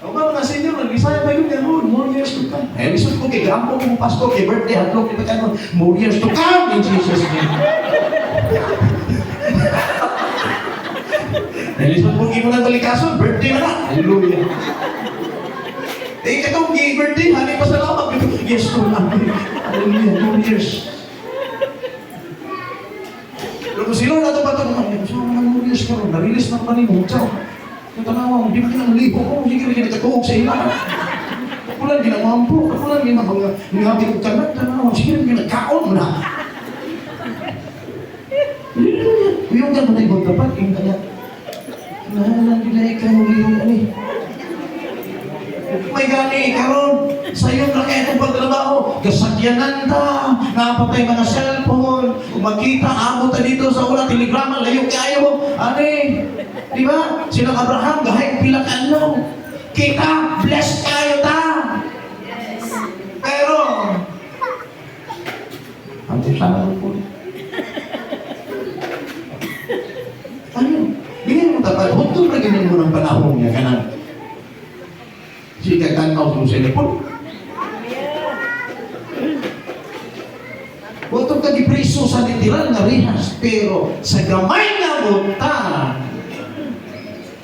O ba mga senior, nag-isaya pa yun, more years to come. Eh, lisod ko kay Gampo kong pastor, kay birthday, hatlog, kay Pagkano, more years to come in Jesus' name. Eh, lisod ko kay mo ng balikason, birthday na na. Hallelujah. Eh, katong kay birthday, hani pa sa lamat. Yes, to hallelujah, more years. Pero kung sino na ito ba ito, so, more years ka ron, narilis na pa rin mo, ciao. Yung tanawa mo, di ba kinamalipo ko? Sige, hindi ka tuog sa ila. Ako lang ginamampo. Ako lang ginamampi ko kanak. Tanawa, sige, ginagkaon mo na. Yung ka mo na ibang dapat, yung kanya. Nahalan nila ikaw, yung ano. May gani, karon sa iyo na kaya itong pagtrabaho. Kasakyanan ta, napatay mga cellphone. Kung makita, amo ta dito sa una, telegrama, layo kayo. Ano di ba? Silang Abraham, gahit pila ka ano. Kita, blessed kayo ta. Pero, ang tisaro po. Ano? Bigyan mo tapat, huwag na ganyan mo ng panahon niya kanan. Sige, tanaw sa cellphone. Huwag itong kagipreso sa literal na rihas, pero sa gamay na munta,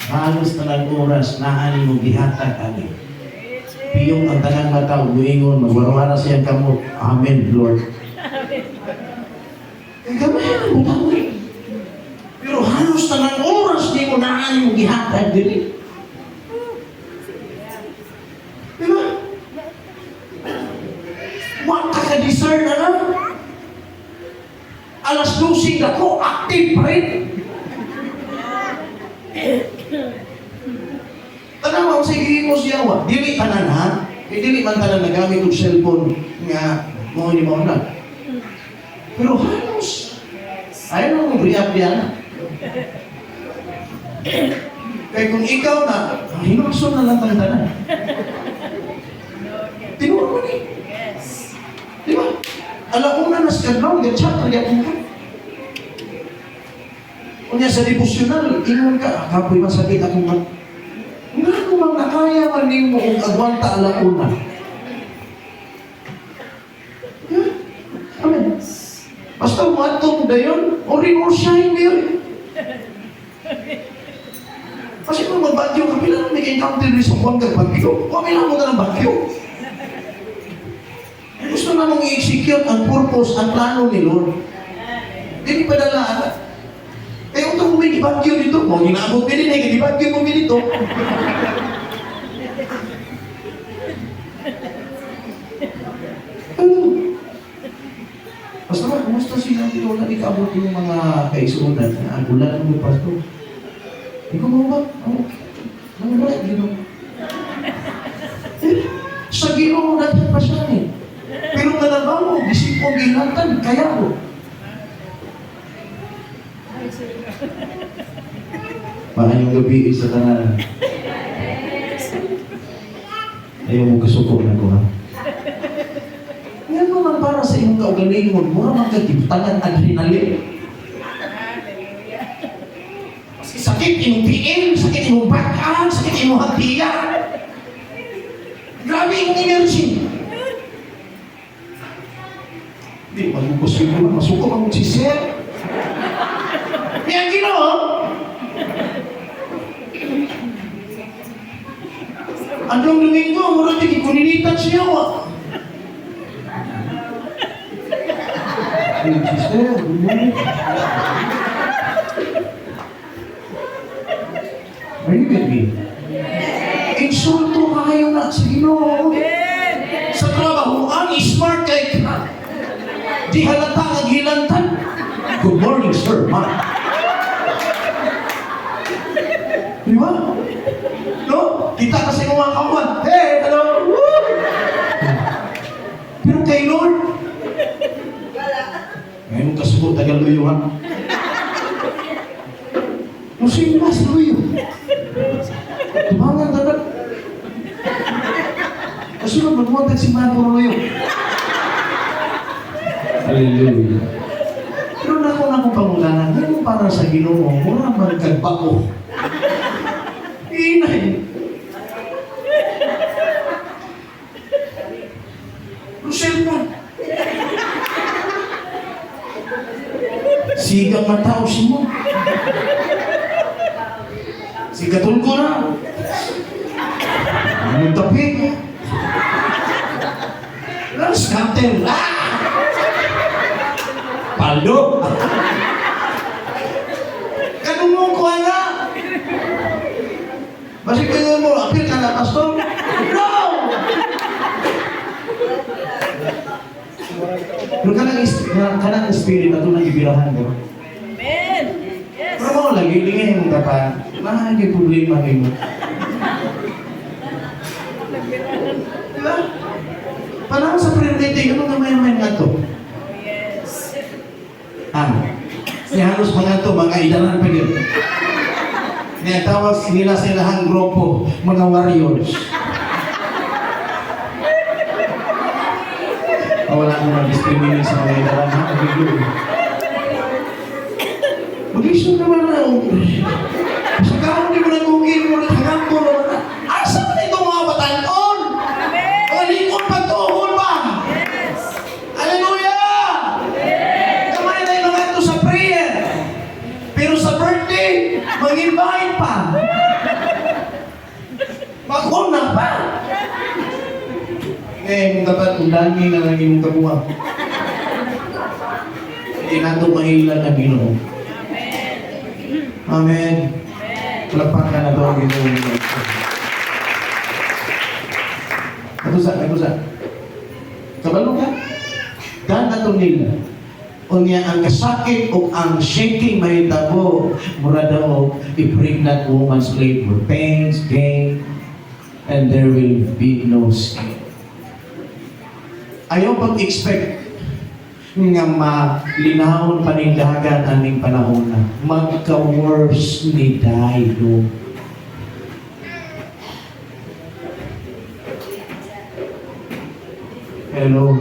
halos talang oras na ani mo gihatag ani. Piyong ang tanang mata, umingon, magwarwara siyang kamot. Amen, Lord. Ang gamay na munta mo eh. Pero halos talang oras di mo na ani mo gihatag dili. Diba? Wag ka ka-discern na lang. Alas 12 ako, active pa rin. Tanaw ako sa mo siya, dili tanan ha? Dili man tanan nagamit yung cellphone nga mo ni mo na. Pero halos, ayaw na mong riap-riya na. Kaya kung ikaw na, hinukso na lang ang tanan. Tinuwa mo ni. Di ba? Alam mo na naskadlaw, gatsak, nagyapon ka. Kunya sa devotional, ingon ka, kapoy masakit akong mat. Nga kung mang nakaya man mo kung agwanta alauna. Yeah. Amen. Basta umatong dayon, o rin or shine dayon. Kasi kung magbagyo ka, pila may encounter rin sa buwan kang bagyo. Kung may mo ka ng bagyo. Gusto na mong i-execute ang purpose, ang plano ni Lord. Hindi padalaan. Eh, kung may bagyo dito, mo ginabot din eh, bagyo mo dito. Basta ba, kumusta sila dito? Wala ikaabot yung mga kaisunan. Agulan mo, Pastor. Ikaw mo ba? Ano ba? Sa Ginoo natin pa siya eh. Pero talaga mo, disipong ginatan, kaya mo. Mahayong gabi sa tanan. Ayaw mo kasuko na ko ha. Yan naman para sa iyong kaugalingon, mura magkagiptangan adrenaline. Sakit imong piin, sakit imong bakan, sakit imong hatiyan. Grabe imong energy. Di, magbukusin mo lang, masuko ang magsisir. Yan Ginoo. Anong domingo, mura di kuninitan siya wa. Sister, are you with me? Insulto kayo na sa Ginoo. Sa trabaho, ang smart kay ka. Di halata ang hilantan. Good morning, sir, ma. Di ba? No? Kita kasi ng mga kawan. Hey, hello! Woo! Pero kay Lord, Ngayon kasuko, tagal luyo ha. Musim mas luyo. Tumangan dapat. Kasunod, magmuntag si Manong luyo. Hallelujah. Pero na akong pangulanan, ngayon para sa Ginoo, mura magkagbako. Inay. Cellphone. Sigang matao si mo. Sigatul ko na. Anong tapik? Lalas kapten. Paldo. Kanong ko na. Basi kayo mo, apil ka na, pastor? No! Pero kanang spirit na ito nang ibirahan mo. Amen. Yes. Pero mo lagi, lingay mong kapa, mahal problema mo. Diba? Parang sa prayer meeting, ano nga may nga ito? Yes. Siya halos mga ito, mga idaran pa yun. Tawag nila sa ilahang grupo, mga warriors. Wala mo mag-discriminate sa mga idaran, ha? Mag-isip naman na, sa kaon di mo nag-ugin mo, nag-hanggang mo, asa mo na itong mga batanon? Malikon pa tuhon ba? Yes. Hallelujah! Kamay na yung mga ito sa prayer. Pero sa birthday, mag-invite pa. Mag-una pa. Ngayon, dapat undangin na lang yung kabuha. Hindi nato mahilan ang Ginoo. Amen. Palapakan na ito ang Ginoo. Ako sa. Kabalo ka? Dan na ito nila. Unya ang kasakit o ang shaking mahitabo mura daw i-pregnant woman's labor pains, gain, and there will be no skin. Ayaw pag-expect nga malinahon panindagan aning panahon na magka-worse ni Daido. Hello.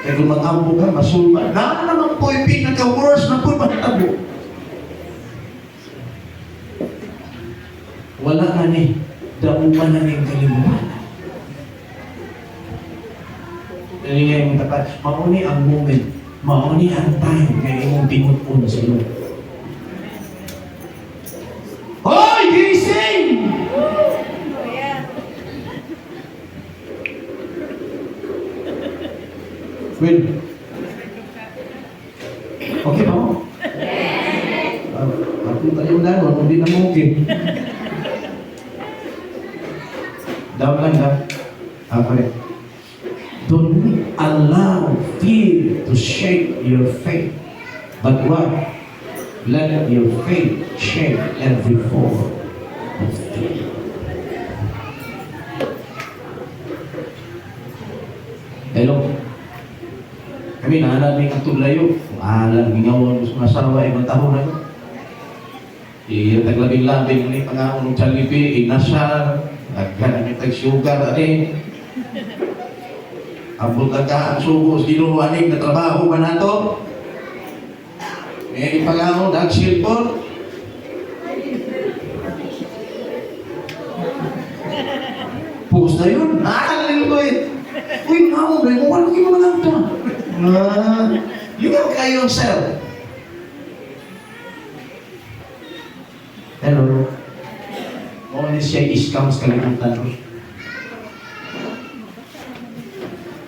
Kaya kung mag-ambo ka, masulman. Na naman po yung pinaka-worse na po matabo. Wala nga ni. Dauman na ng kalimutan. Dali nga yung tapat. Mauni ang moment. Mauni ang time. Kaya yung pinutun sa iyo. Hoy! Gising! Will. Okay ba mo? Ako tayo na, hindi na mo okay. Down lang daw. Okay. Don't allow fear to shake your faith. But what? Let your faith shake every form of fear. Hello? Kami nahanapin ang tulayo. Alam, gingawon mo sa masawa, ibang taho na yun. Taglabing-labing ni pangahon ng Jollibee, inasal, naghanapin tag-sugar, Ambul ka ang sugo, ginuwanig na trabaho ba na to? Ipangahon, nag-silpon. Pus na yun, nakalil ko eh. Uy, naon, dahil mo, wala kayo mga ito. You can carry yourself. Hello. Only siya is-comes kalimutan.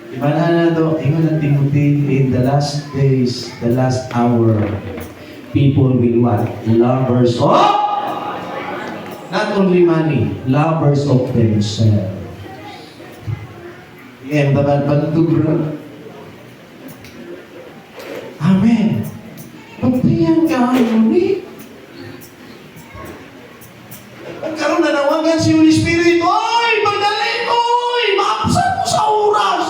Iba na to, ingon ng Timothy, in the last days, the last hour, people will what? Lovers of? Not only money, lovers of themselves. Yan, babad pa na ito, bro. Amen. Pagtiyan ka, Holy. Pagkaroon na nawagan si Holy Spirit, oy, magdalin, oy, maapsan mo sa oras.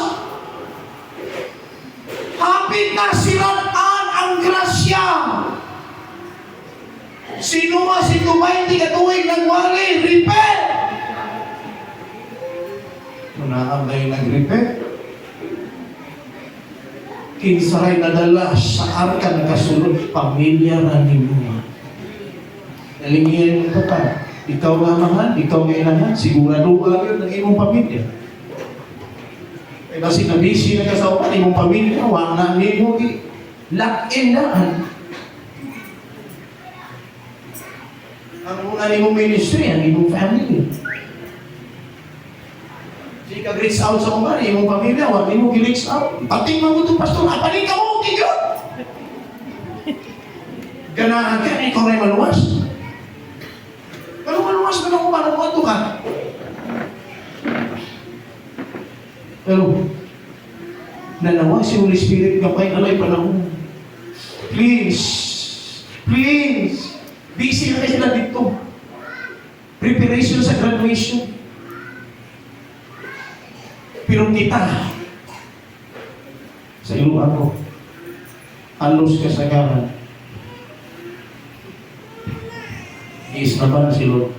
Dili na siraan ang grasya. Sino man si Tumay, di katuwing ng wali, repent! Naabay nag-repent. Kinsaray nadala sa arka na kasunod, pamilya na ninyo. Nalingihan mo pa. Ikaw nga mahal, ikaw nga inahan, sigurado ka yun ng imong pamilya. Kasi nabisi na ka sa upan, imong pamilya, wala na mo lock-in na. Ang una imong ministry, ang imong family. Di ka reach out sa upan, imong pamilya, wala mo reach out. Pating mo ito, pastor, apanin ka mo, tigyo! Ganahan ka, ikaw rin maluwas. Pero maluwas ka na kung paano mo ito ka. Pero, nanawa si Holy Spirit kapay alay panahon. Please, please, busy na sila dito. Preparation sa graduation. Pero kita, sa ilo ako, halos kasagaran. Is na ba na si Lord?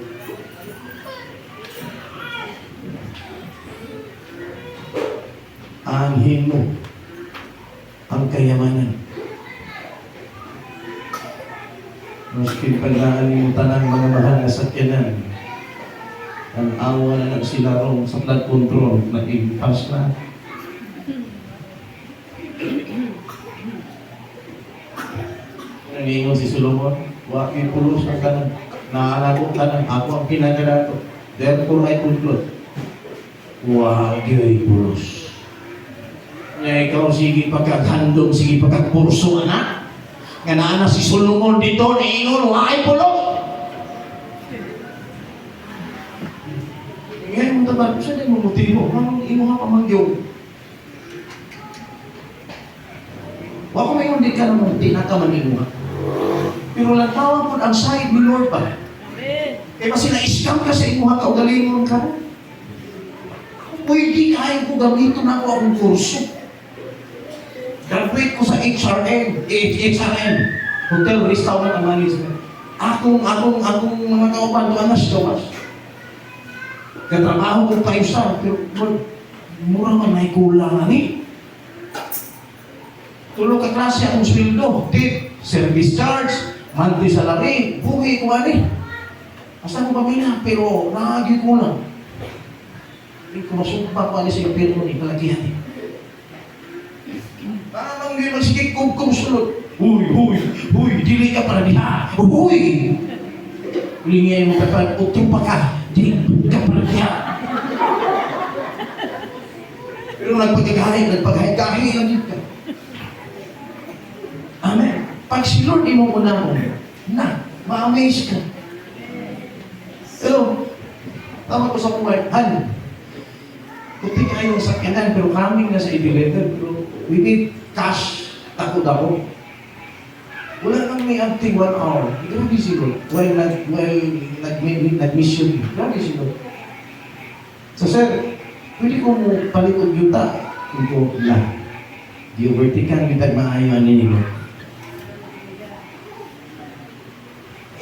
Aanhin mo ang kayamanan. Maski pag-aalimutan ng mga mahal na sakyanan, ang awa na nagsilarong sa flood control na impas na. Nangingon si Solomon, waki pulos ang kanan, naalako kanan, ako ang pinagadato. Therefore I conclude, wagi pulos. Nga ikaw, sige pagkaghandong, sige pagkagpurso, anak. Nga naana si Solomon dito, naingon, waki pulos. Ngayon mo taban, saan din mo motibo? Anong imo nga pamangyaw? Wako may hindi ka naman, di na ka manimo. Pero latawa po ang side ni Lord pa. Kaya kasi na-scam ka sa imo nga kaugalingon ka. Pwede kaya ko gamitin ako akong kurso. Graduate ko sa HRM, Hotel Restaurant and Management. Akong mga kauban, anas gawas. Katrabaho ko 5-star, pero mura man may kulangan eh. Tulog ka klase akong sweldo, tip, service charge, monthly salary, buhay ko ani. Asa ko pamilya, pero naagi ko lang. Hindi ko masumpa ko ani sa impirno ni palagihan eh. Parang hindi magsigig kong sulod. Huy, dili ka para diha. Huy! Lingay mo kapag utong pa ka, dili ka para diha. Pero nagpagkagahay lang dito. Amen. Pag si Lord di mo una mo, ma-amaze ka. Pero, tama ko sa buhay, puti kayong sakyanan, pero coming na sa i-deliver, pero we need cash, takot ako. Wala nang may acting 1 hour. Grabe siguro. Nag-mission. Grabe siguro. So sir, pwede ko mo palikod yuta. Kung na, di-overtaken kita maayon ninyo.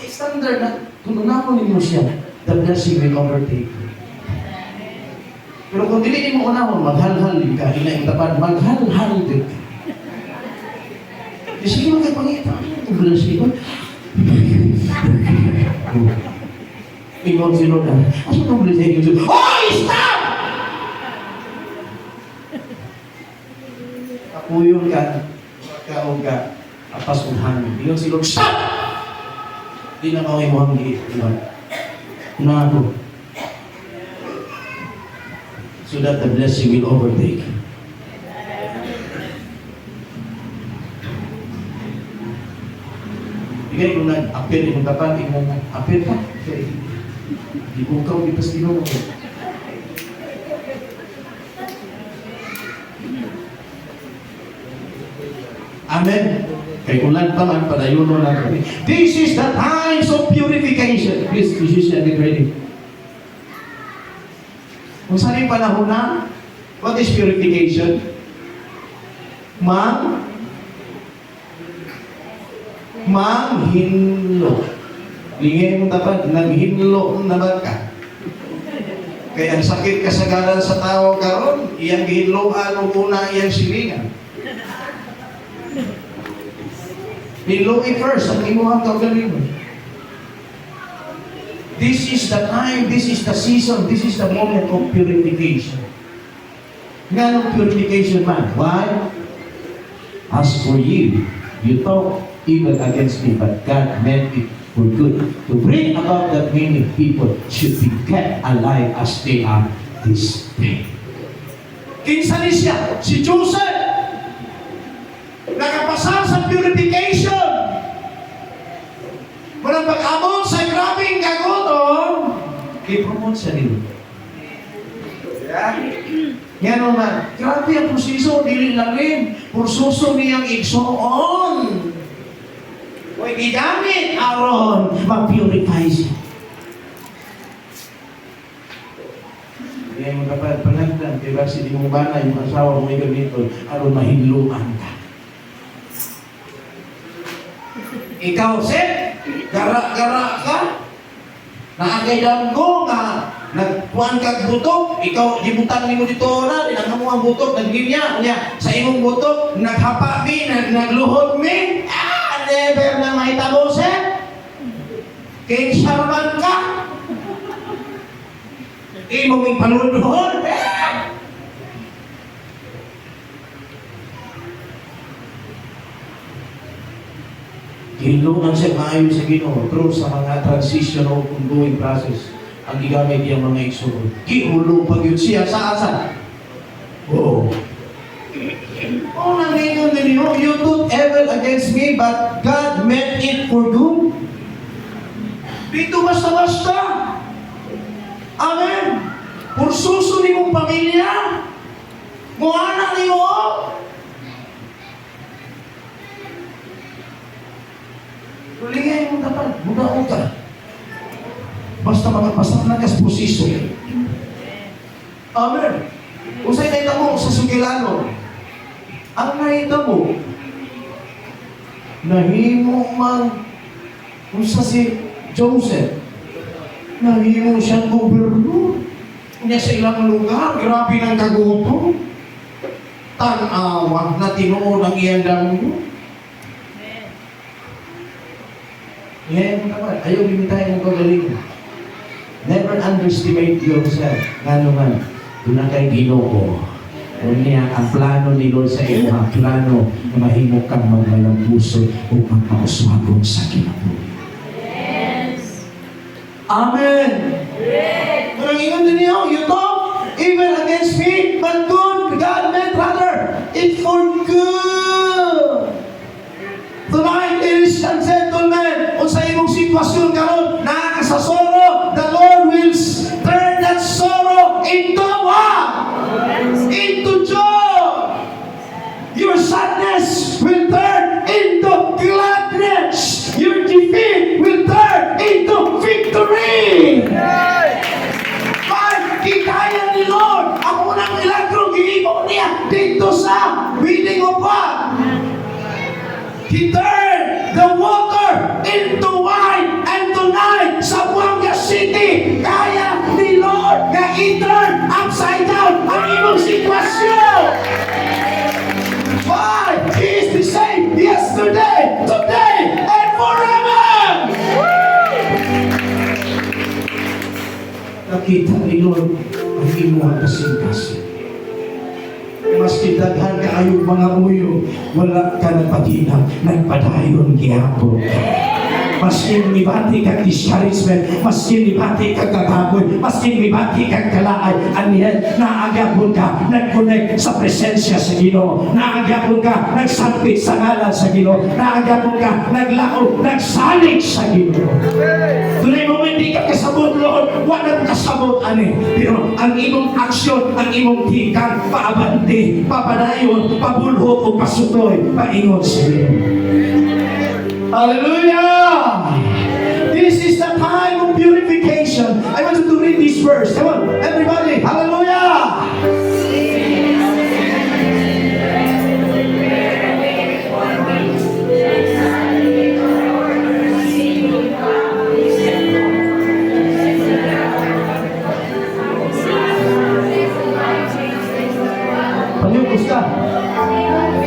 Standard na, kung unapon ninyo siya, the blessing will overtake you. Pero kung dili mo unapon, maghal-hal din ka, hinaing tapad, maghal-hal din ka. Sige mo kayo pangita, ang blessing ko. Ingon si Lord, asa itong blessing ko? Hoy, stop! Kapuyon ka, kaog ka, apas unhan. Ingon si Lord, stop! Di na kaway mo ang giit, Lord. Na ako. So that the blessing will overtake. Bigay kung nag-appear yung tapan, yung appear ka. Di ko ikaw, di pas ino mo. Amen. Kaya kung lang taman, padayon lang kami. This is the times of purification. Please, musician, get ready. Kung saan yung panahon na, what is purification? manghinlo. Lingay mo dapat, nanghinlo na ba ka? Kaya ang sakit kasagaran sa tao karon, iyang gihinloan o una iyang silingan. Hinloin first, ang imuhang kaugalingon. This is the time, this is the season, this is the moment of purification. Nga ng purification man? Why? As for you, you talk evil against me, but God meant it for good, to bring about that many people should be kept alive as they are this day. Kinsa ni siya? Si Joseph! Nakapasa sa purification! Walang pag-abot sa grabing kagutom, i-promote siya nila. Yeah. Yan naman, grabe ang proseso, dili lang rin. Proseso niyang igsoon. Huwag igamit, aron, mag-purify siya. Yan mga kapal, panagdan, diba si di mo bana, yung asawa mo ikaw dito, aron mahinluan ka. Ikaw, Seth, gara-gara ka, naagay ko nga, nagkuhan kag butok, ikaw, gibutan mo dito na, dinang mo ang butok, naglinya, sa imong butok, naghapa mi, nagluhod mi, never na mahitabo, Seth. Kaya saraman ka. Imong yung panunod. Hinluan siya maayon sa Ginoo through sa mga transition o ongoing process ang gigamit yung mga igsoon. Gihulong pag yun siya sa asa. Oo. Oh, nangingon din niyo, you took evil against me, but God meant it for good. Dito basta-basta. Amen. Pursuso ni mong pamilya. Muhanak ni mo. Tulingay mo dapat, budaon ka. Basta makapasok na kas posiso. Amen. Usay na mo sa sugilano. Ang nakita mo, nahimo man, kung sa si Joseph, nahimo siyang gobernador. Niya sa ilang lugar, grabe ng kagutom. Tanawa na tinuod ang iyang damo. Ngayon naman, ayaw limitahin mo kagaling. Never underestimate yourself. Nga naman, doon na kay Ginoo. Unya, ang plano ni Lord sa iyo, ang plano na mahimok kang magmalang puso o magpapaswagong sa kinabuhi. Yes. Amen! Yes. Parang ingon din niyo, you talk evil against me, but good, God meant rather, it's for good. Tonight, ladies and gentlemen, kung sa imong sitwasyon karon, nakakasasoro, the Lord will turn that sorrow into what? Into joy. Your sadness will turn into gladness. Your defeat will turn into victory. Kikaya ni Lord ang unang milagro giibo niya dito sa wedding of God. He turned the water into wine, and tonight sa Buanga City, kaya ni Lord na i-turn upside down ang imong sitwasyon. Why? He is the same yesterday, today, and forever. Nakita ni Lord ang imong kasing-kasing. Maski daghan kaayong mga muyo, wala ka nagpatinang, nagpadayon gihapon ka. Maski mibati kang discouragement, maski mibati kang kagaboy, maski mibati kang kalaay, aniyan, naagapon ka, nag-connect sa presensya sa Ginoo. Naagapon ka, nagsampit sa ngalan sa Ginoo. Naagapon ka, naglao, nagsalig sa Ginoo. Tunay mo hindi ka kasabot, Lord, wala kasabot, ani. Pero ang imong aksyon, ang imong tikang, paabante, papadayon, pabulhot o pasutoy, paingon sa Ginoo. Hallelujah! This is the time of purification. I want you to read this verse. Come on, everybody. Hallelujah! Praise God.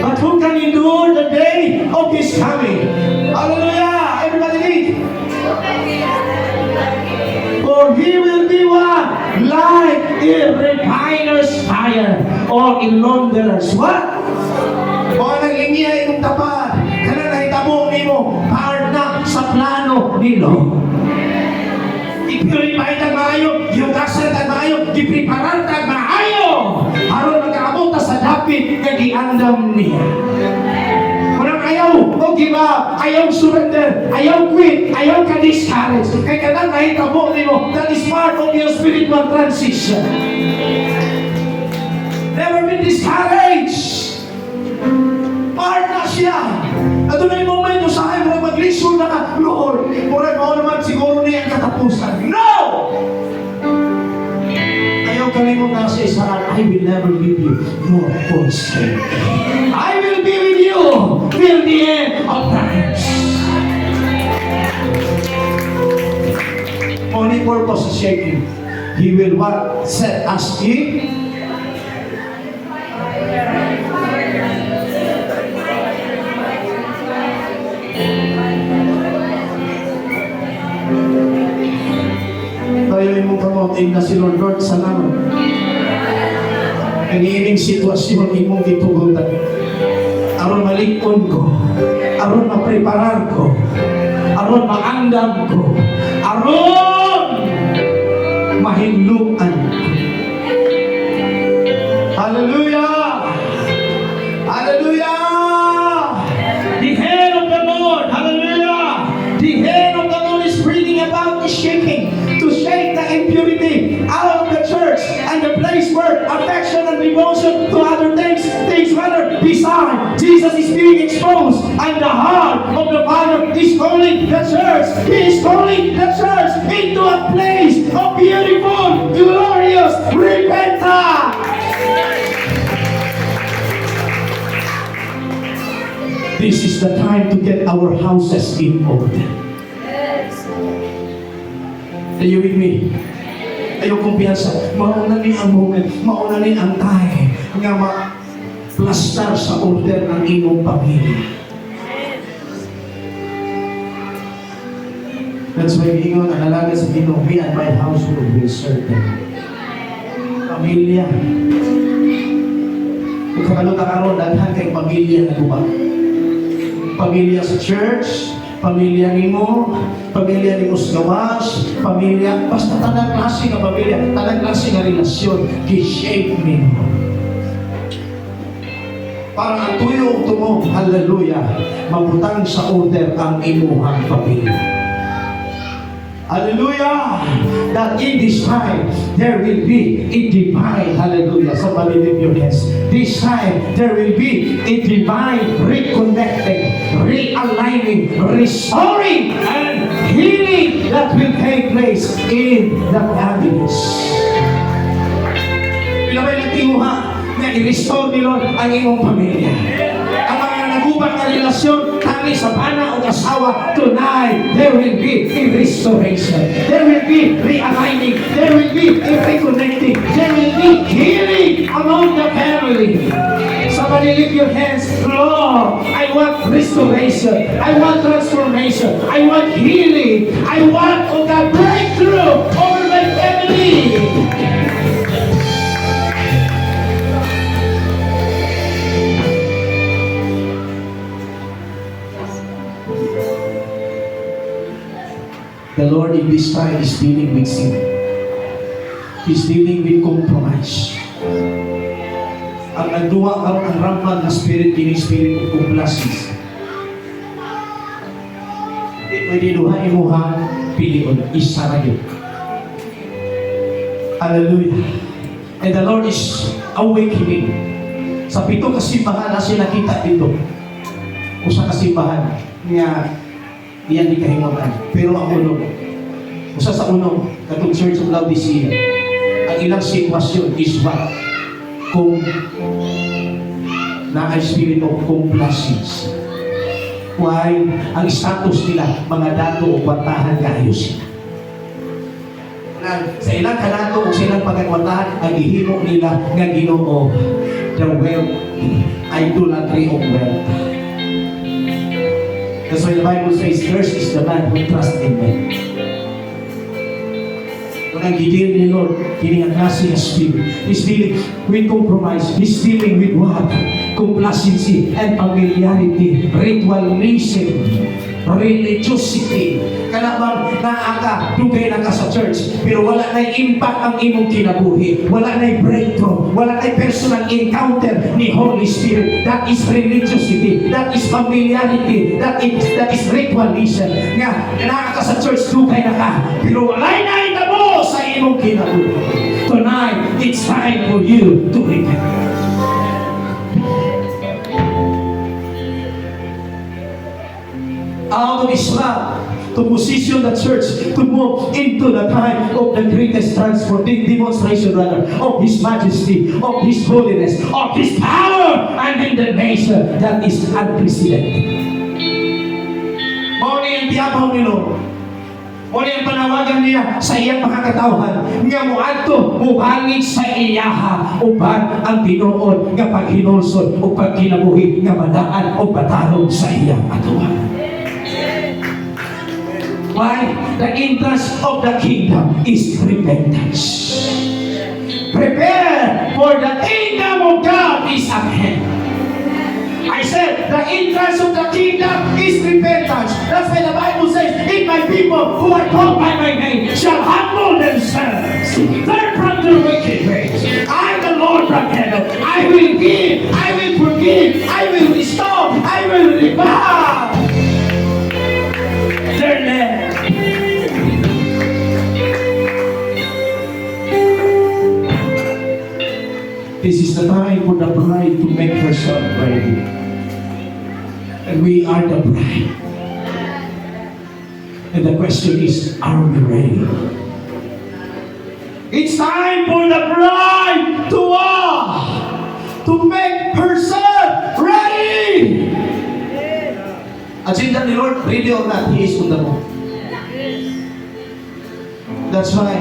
But who can endure the day of His coming? Hallelujah! Everybody read. For He will be what? Like a refiner's fire or a launderer's what? O naglinya itong tapat. Kana nahitabo nimo parna sa plano nilo. I-purify tag maayo, giugasan tag maayo, gipreparar tag maayo. Aron magkaabot ta sa dapit nga giandam niya. Kung ayaw, o give up, ayaw surrender, ayaw quit, ayaw ka-discourage. Kaya kanang nahitabo nimo, that is part of your spiritual transition. Never be discouraged. Part na siya. At doon ay moment sa akin, mura mag-listen na ka, Lord, mura mo naman siguro niya ang katapusan. No! Ayaw ka rin mo na sa isahan, I will never leave you, nor forsake you. I will be with you till the end of times. Only purpose is shaking. He will what? Set us in. Tayo yung mong kamoting na si Lord, Lord, salamat. Kaniining sitwasyon imong gitugutan. Aron malikon ko, aron mapreparar ko, aron maandam ko, aron mahinluan ko. Hallelujah! Hallelujah! The hand of the Lord, hallelujah! The hand of the Lord is bringing about the shaking, to shake the impurity out of the church and the place where affection and devotion to other things rather beside Jesus is being exposed, and the heart of the Father is calling the church. He is calling the church into a place of beautiful, glorious repentance. This is the time to get our houses in order. Are you with me? Ayaw kumpiyansa. Mauna ni ang moment, mauna ni ang time nga ma-plastar sa order ng imong pamilya. That's why ingon ang alaga sa Ginoo, me and my household will serve them. Pamilya. Kung kabalo ka karon, daghan kay pamilya na guba. Pamilya sa church, pamilya nimo, pamilya nimo sa gawas, pamilya, basta tanang klase nga pamilya, tanang klase nga relasyon, gi-shape nimo. Para ang tuyo tumo, hallelujah, mabutang sa order ang imuhang pamilya. Hallelujah! That in this time, there will be a divine, hallelujah, somebody lift your hands. This time, there will be a divine reconnecting, realigning, restoring, and healing that will take place in the families. Pila may nagtinguha na i-restore ni Lord ang iyong pamilya. Ang mga nagubang na relasyon, kami sa bana o asawa, tonight, there will be a restoration. There will be realigning. There will be a reconnecting. There will be healing among the family. Somebody lift your hands. Lord, I want restoration. I want transformation. I want healing. I want the breakthrough over my family. The Lord in this time is dealing with sin. He's dealing with compromise. Ang nagduwa karon ang rampant na spirit, kini spirit of complacency. Pwede duha imuha pilion, isa ra gyud. Hallelujah. And the Lord is awakening. Sa pito ka simbahan na siya nakita dito. Usa ka simbahan nga iyan di kahimutan. Pero ang uno, usa sa uno, katong Church of Laodicea, ang ilang sitwasyon is what? Kung na spirit of complacency. Why? Ang status nila, mga dato o kwartahan kayo sila. Sa ilang kanato o silang pagkakwartahan, ang ihimo nila nga Ginoo. the wealth, idolatry of wealth. That's why the Bible says, cursed is the man who trusts in men. Kung ang gidil ni Lord, kini ang klase ng spirit. He's dealing with compromise. He's dealing with what? Complacency and familiarity, ritualism, religiosity. Kalabang naaka, dugay na ka sa church, pero wala na impact ang imong kinabuhi. Wala na breakthrough. Wala na personal encounter ni Holy Spirit. That is religiosity. That is familiarity. That is ritualism. Nga, naaka ka sa church, dugay na ka, pero wala na itabo sa imong kinabuhi. Tonight, it's time for you to repent. Out of Islam, to position the church to move into the time of the greatest demonstration of His majesty, of His holiness, of His power, and in the nation that is unprecedented. Mao ni ang tiyapaw ni Lord. Mao ni ang panawagan niya sa iyang mga katawhan nga moadto muhangit sa iyaha uban ang tinuod nga paghinulsod o pagkinabuhi nga madaan o patarong sa iyang atuan. Why? The entrance of the kingdom is repentance. Prepare, for the kingdom of God is at hand. I said, the entrance of the kingdom is repentance. That's why the Bible says, if my people who are called by my name shall humble themselves, turn from their wicked ways, I, the Lord from heaven, I will give, I will forgive, I will restore, I will revive their land. This is the time for the bride to make herself ready. And we are the bride. And the question is, are we ready? It's time for the bride to walk, to make herself ready. Agenda ni Lord, ready or not, He is on the move. That's why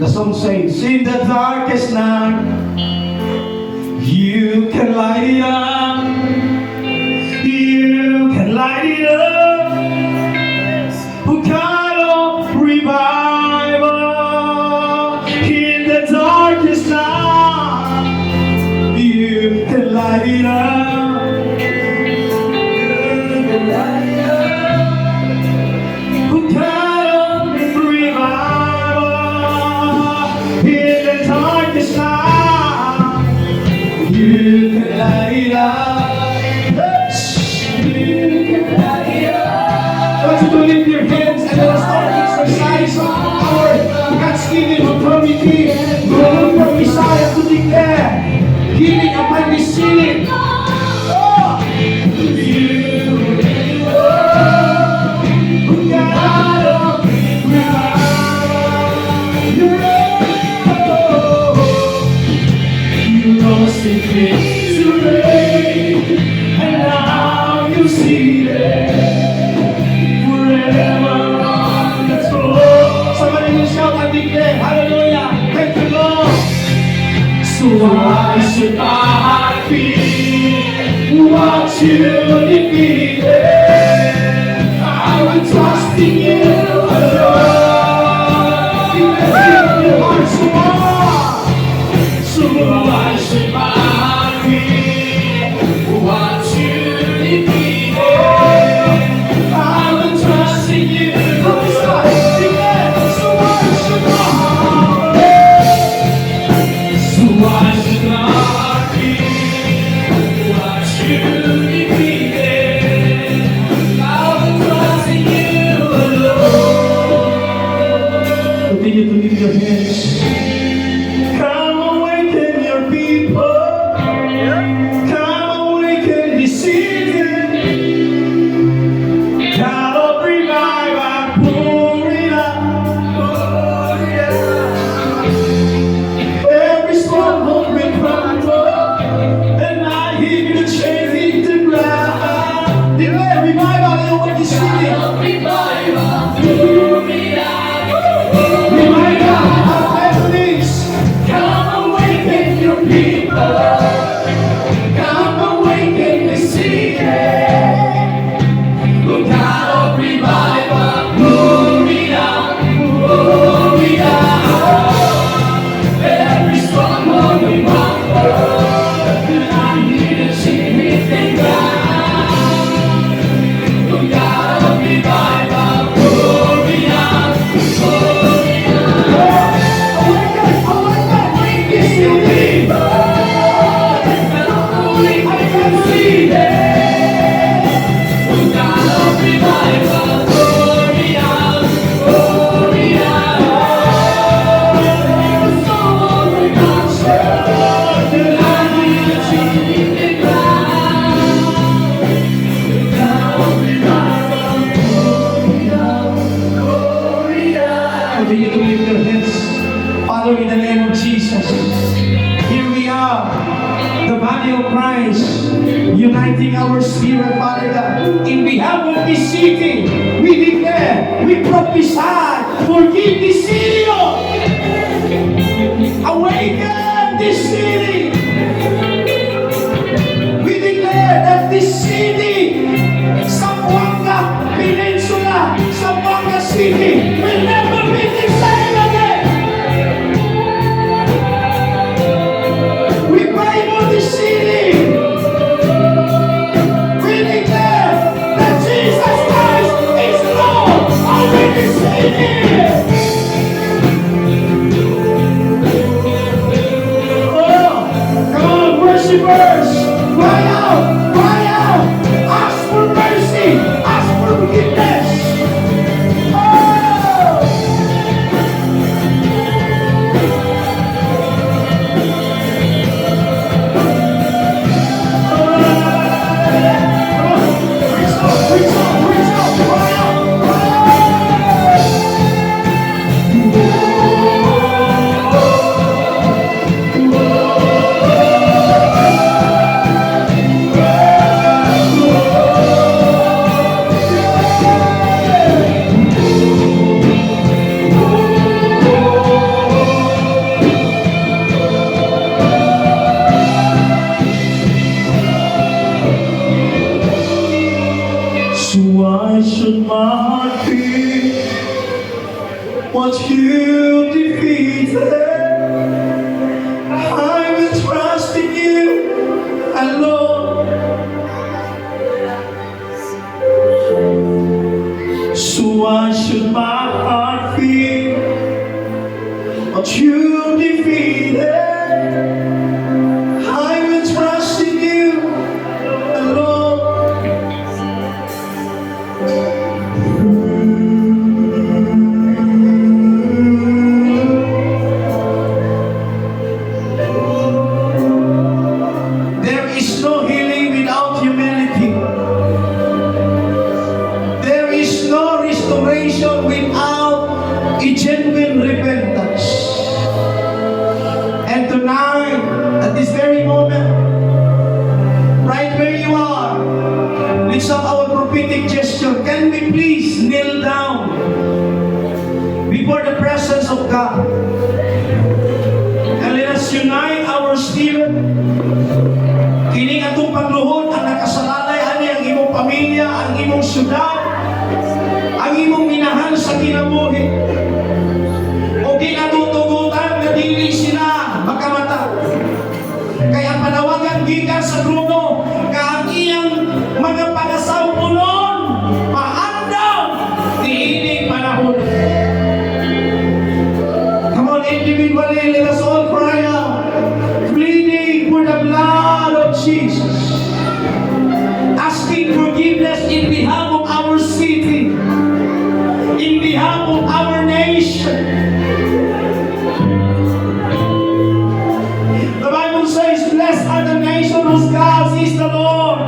the song says, in the darkest night, you can light it up. You can light it up. Who kind of revival in the darkest night? You can light it up. You can light it up. Who kind of revival in the darkest night? You can light it up. I want you to lift your hands and let us start exercise our Thanksgiving authority. Going from Messiah to declare healing upon the ceiling. Oh! You lost in victory, and now you see it. Hallelujah. Thank you, Lord. So why should I fear what you defeated? I will trust in you alone. Even if your heart's small. So why should I fear what you defeated? I will trust in you alone. Continue to lift your hands. Come awaken your people. Come awaken the city. God of revival, pour it out. Every stronghold will crumble, and I hear the chains hit the ground. Declare revival over the city. Revival, pour it out. Revival, our families. Come awaken your people. Christ, uniting our spirit, Father God. In behalf of this city, we declare, we prophesy, forgive this city, Lord. Awaken this city. We declare that this city, Zamboanga Peninsula, Zamboanga City, will never be the same again. We pray for this city. We declare that Jesus Christ is Lord over this city. Worshipers, cry out, ask for mercy, ask for forgiveness. Oh! Reach out, cry out, So why should my heart beat what you defeated? I will trust in you alone. So why should my heart beat what you defeated? I will trust in you alone. There is no healing without humility. There is no restoration without a genuine repentance. And tonight, at this very moment, right where you are, let's have our prophetic gesture. Can we please kneel down before the presence of God? And let us unite our spirit. Kining atong pagluhod ang nakasalalay ani ang imong pamilya, ang imong syudad, ang imong minahal sa kinabuhi. O ginatutugutan na dili sila makamata. Kaya panawagan gikan sa trono ka ang iyang mga pangasawpunon paandam niining panahon. Come on, individually, let us all cry out, pleading for the blood of Jesus, asking forgiveness in behalf of our city, in behalf of our nation. The Bible says, blessed are the nation whose God is the Lord.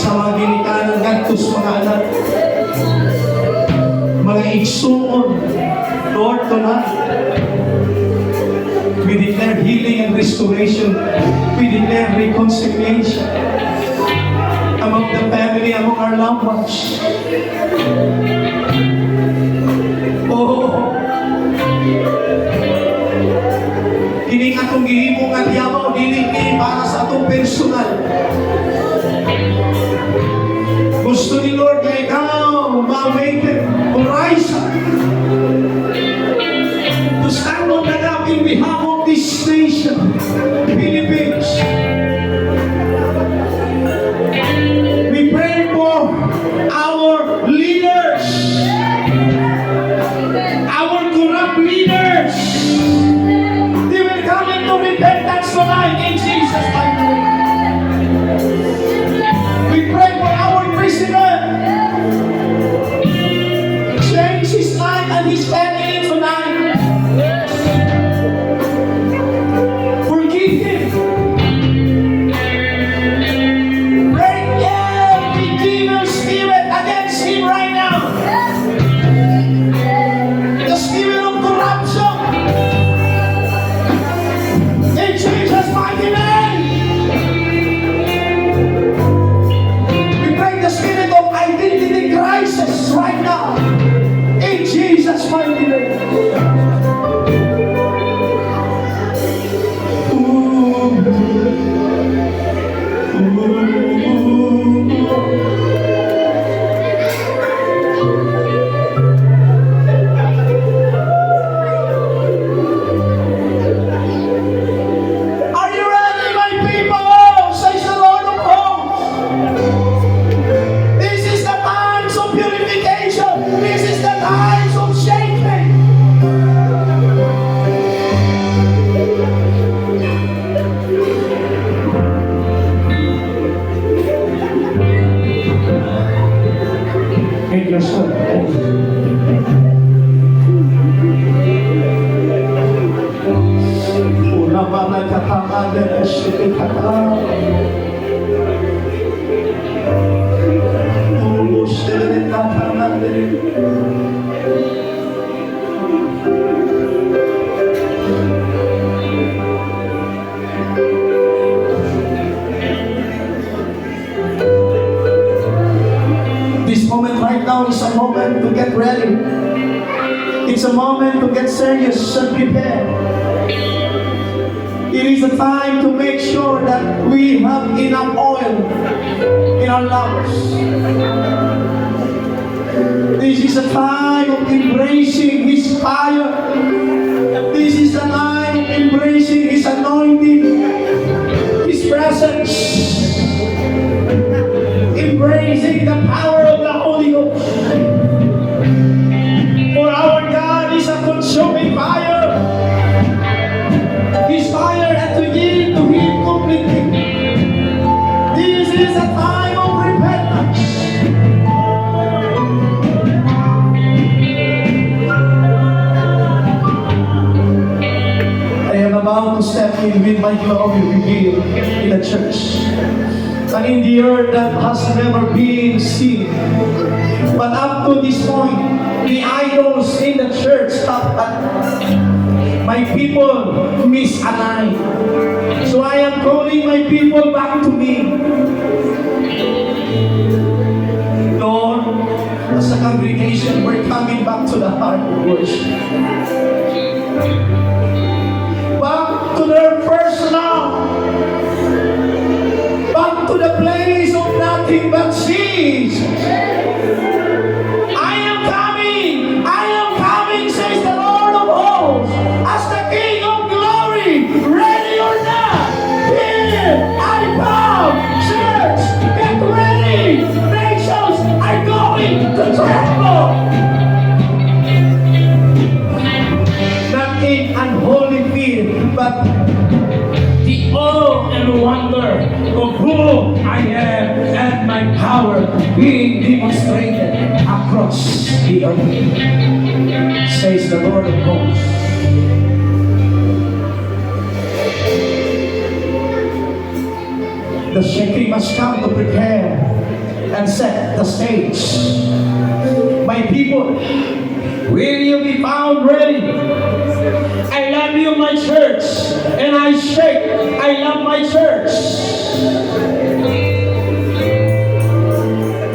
sa mga ginikanan ngadtos mga anak, mga igsuon, Lord, tonight, we declare healing and restoration. We declare reconciliation among the family, among our loved ones. Oh, Kining atong gihimo nga diyabaw dili ni para sa atong personal. Gusto ni Lord nga ikaw ma-awaken horizon to stand on the gap in behalf of this nation, Philippines. We pray for our leaders, our corrupt leaders. They will come into repentance tonight in Jesus' mighty name. We pray for our president. Change his life and his family tonight. Forgive him. Break every evil spirit against him right now. The spirit of corruption. In Jesus' mighty name. We break the spirit of identity crisis right now. In Jesus' mighty name. Are you ready, my people? Says the Lord of hosts. This is the times of purification. This is the times of shaking. Make yourself Una bala katama de eşit kata. Ulu katama de. This moment right now is a moment to get ready. It's a moment to get serious and prepare. It is a time to make sure that we have enough oil in our lamps. This is a time of embracing His fire. This is a time of embracing His anointing, His presence, embracing the power of the Holy Ghost. For our God is a consuming fire. His fire had to yield to Him completely. This is a time of repentance. I am about to step in with my glory revealed in the church and in the earth that has never been seen. But up to this point, the idols in the church stopped at my people misaligned. So I am calling my people back to me. Lord, as a congregation, we're coming back to the heart of worship. Back to their first love. Back to the place of nothing but Jesus. I am coming, says the Lord of hosts, as the King of glory, ready or not. Here I come, church, get ready. Nations are going to tremble. Not in unholy fear, but the awe and wonder of who I am and my power being demonstrated across the earth, says the Lord of hosts. The shaking must come to prepare and set the stage. My people, will you be found ready? I love you, my church, and I shake. I love my church.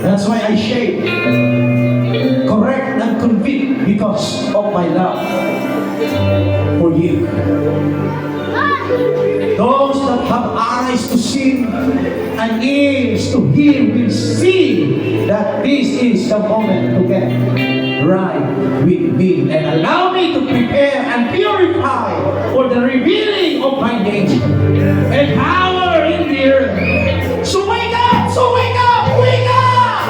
That's why I shake, correct and convict because of my love for you. Those that have eyes to see and ears to hear will see that this is the moment to get right with me and allow me to prepare and purify for the revealing of my nature and power in the earth. So wake up! So wake up! Wake up!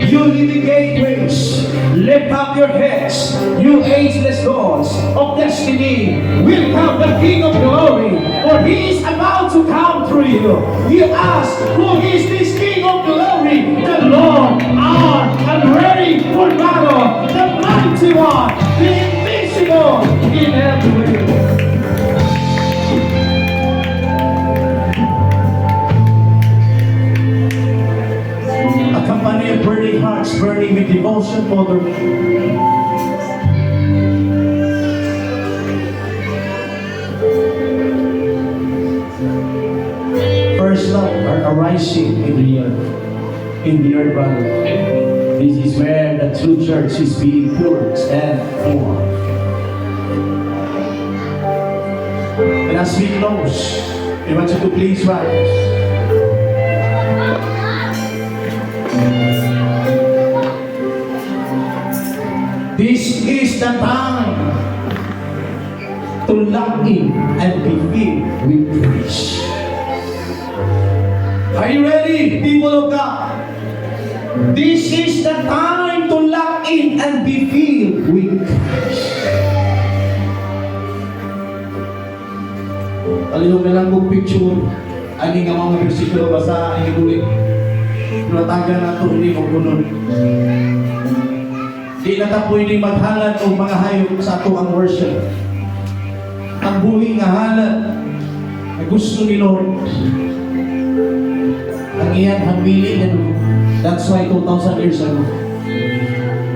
You living gateways, lift up your heads, you ageless doors of destiny. Welcome the King of Glory, for He is about to come through you. You ask, who is this King of Glory? The Lord, our and ready for battle, the mighty one, the invisible in every way. A company of burning hearts, burning with devotion for the first love are arising in the earth, brother. This is where the true church is being poured and formed. And as we close, we want you to please rise. This is the time to lock in and be filled with grace. Are you ready, people of God? This is the time to lock in and be filled with grace. Alino na lang kong picture. Ani nga mga bersikulo basa ang igulit. Nataga na ito, hindi mo kunod. Di na ta pwedeng maghalad o mga hayop sa ato ang worship. Ang buhay nga halad na gusto ni Lord. Ang iyan hamili niya doon. That's why 2,000 years ago,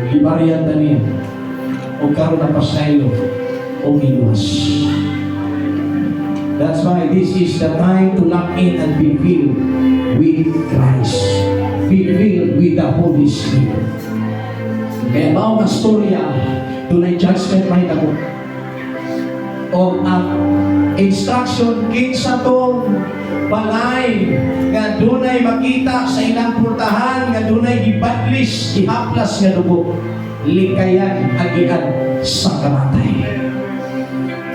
ibariyan na niya o karoon na pasaylo o iwas. That's why this is the time to lock in and be filled with Christ. Be filled with the Holy Spirit. Kaya bao nga storya, tunay judgment may ako. O ang instruction kinsa tong balay nga dunay makita sa ilang purtahan nga dunay gibadlis, gihaplas nga dugo, likayan agian sa kamatay.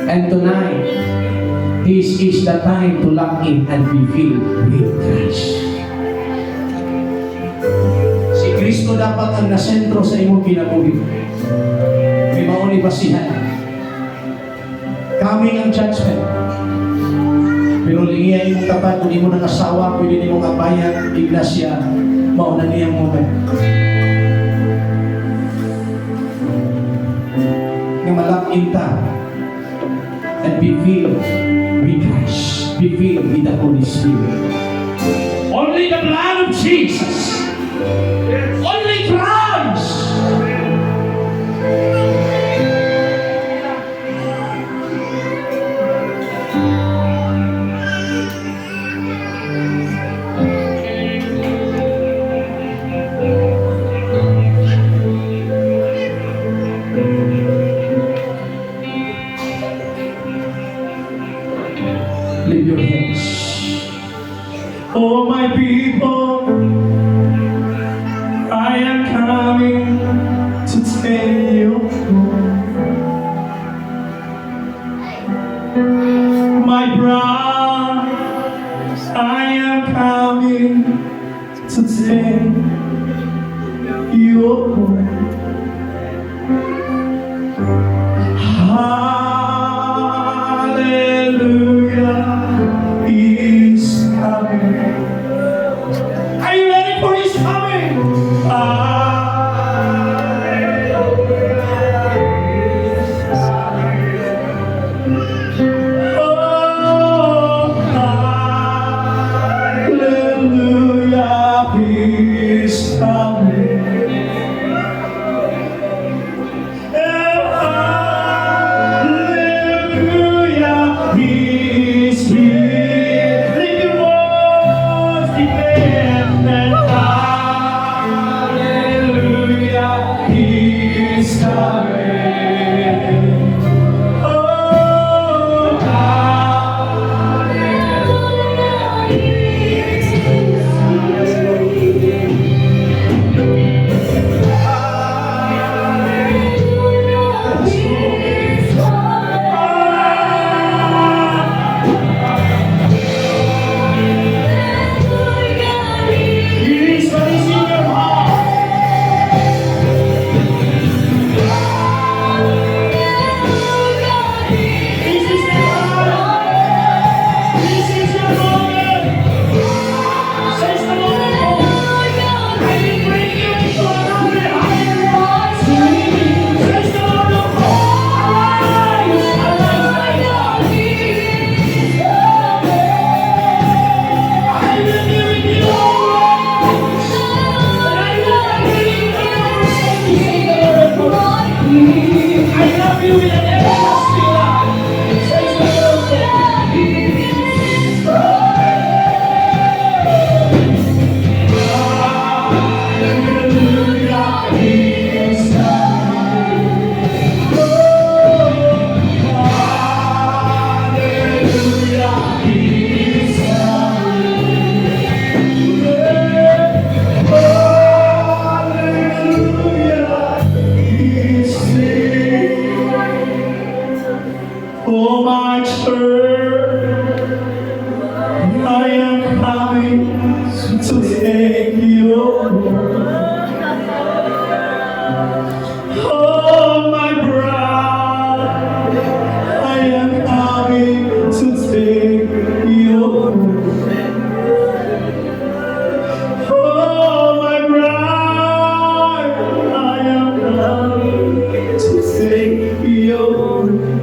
And tonight, this is the time to lock in and be filled with Christ. Si Kristo dapat ang nasentro sa imong kinabuhi. May mauni basihan. Coming ang judgment. Pero lingiya imong tapat, kung imo nang asawa, pwede nimong kabayan, iglesia, mauna niyang moment. Nga malaking ta and be filled with Christ. Be filled with the Holy Spirit. Only the blood of Jesus. Only Christ. Lift your hands. Oh, my people, Release what is in your heart. This is the time. This is your moment. Says the Lord. I will bring you into another higher rise. Says the Lord of hosts. Arise, arise. I will be with you always. And I will bring you into I love you with an everlasting love. Says the Lord. Hallelujah, He is Hallelujah, He is Hallelujah, He is Oh, my church, I am coming to take you. Oh, my bride, I am coming to take you. Oh, my bride, I am coming to take you.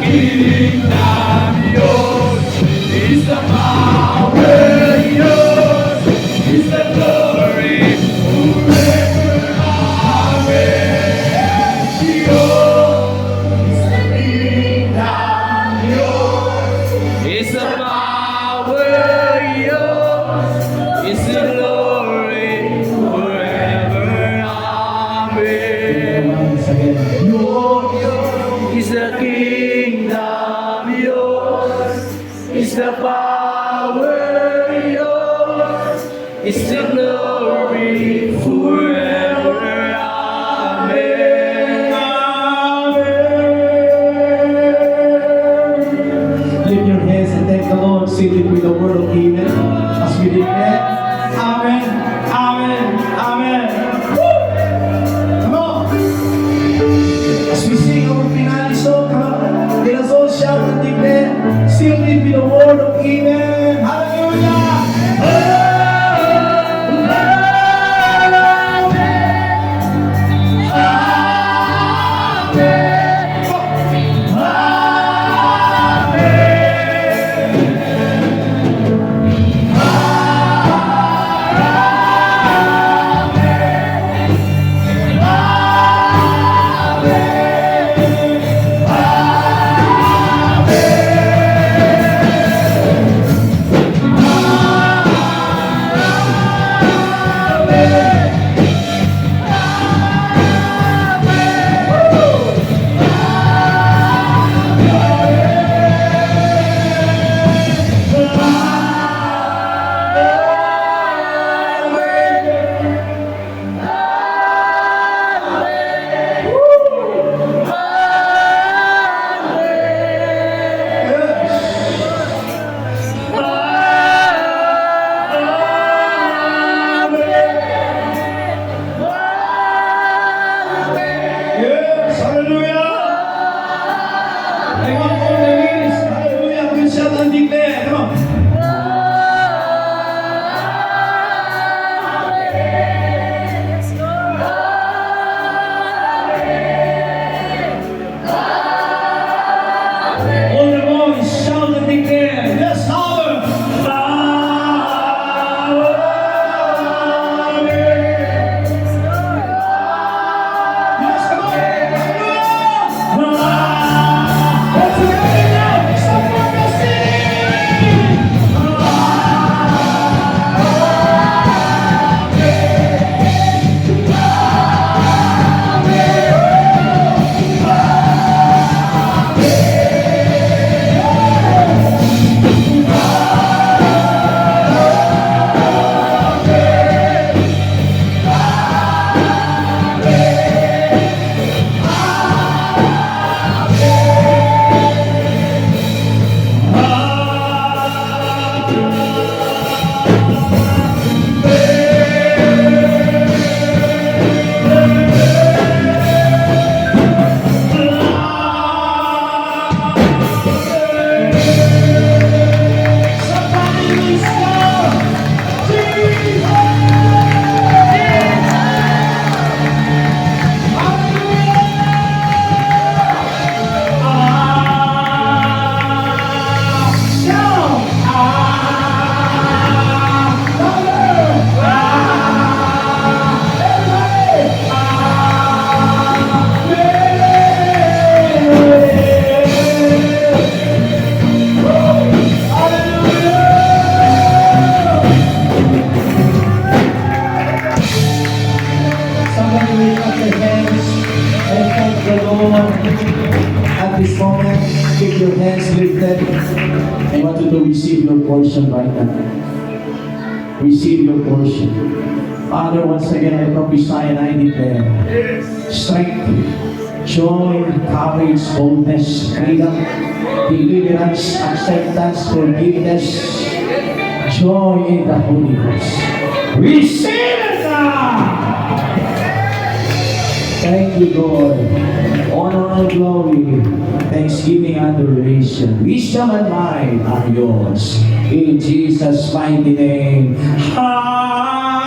kingdom, yours is the power, yours is the glory, forever. Amen. Yours is the kingdom, yours is the power, yours is the glory, forever. Amen. Once again. Yours is the kingdom, yours is the power, yours is the glory, forever. Amen. Amen. Lift your hands and thank the Lord. Seal it with the word of amen. As we declare, amen, amen, amen. Woo! Come on. As we sing our finale song, come on. Let us all shout and declare, seal it with the word of amen. Hallelujah. Yes, hallelujah. I want all the leaders, hallelujah, we shout and declare, come on. All the boys, shout and declare, yes, louder. Yes, come on. Hallelujah. Once again now, someone will sing. Somebody lift up your hands and thank the Lord. At this moment, keep your hands lifted. I want you to receive your portion right now. Receive your portion. Father, once again, I prophesy and I declare strength, joy, courage, boldness, freedom, deliverance, acceptance, forgiveness, joy in the Holy Ghost. Receive it now! Thank you, Lord. Honor and glory, thanksgiving, adoration, wisdom and might are yours. In Jesus' mighty name. Hallelujah!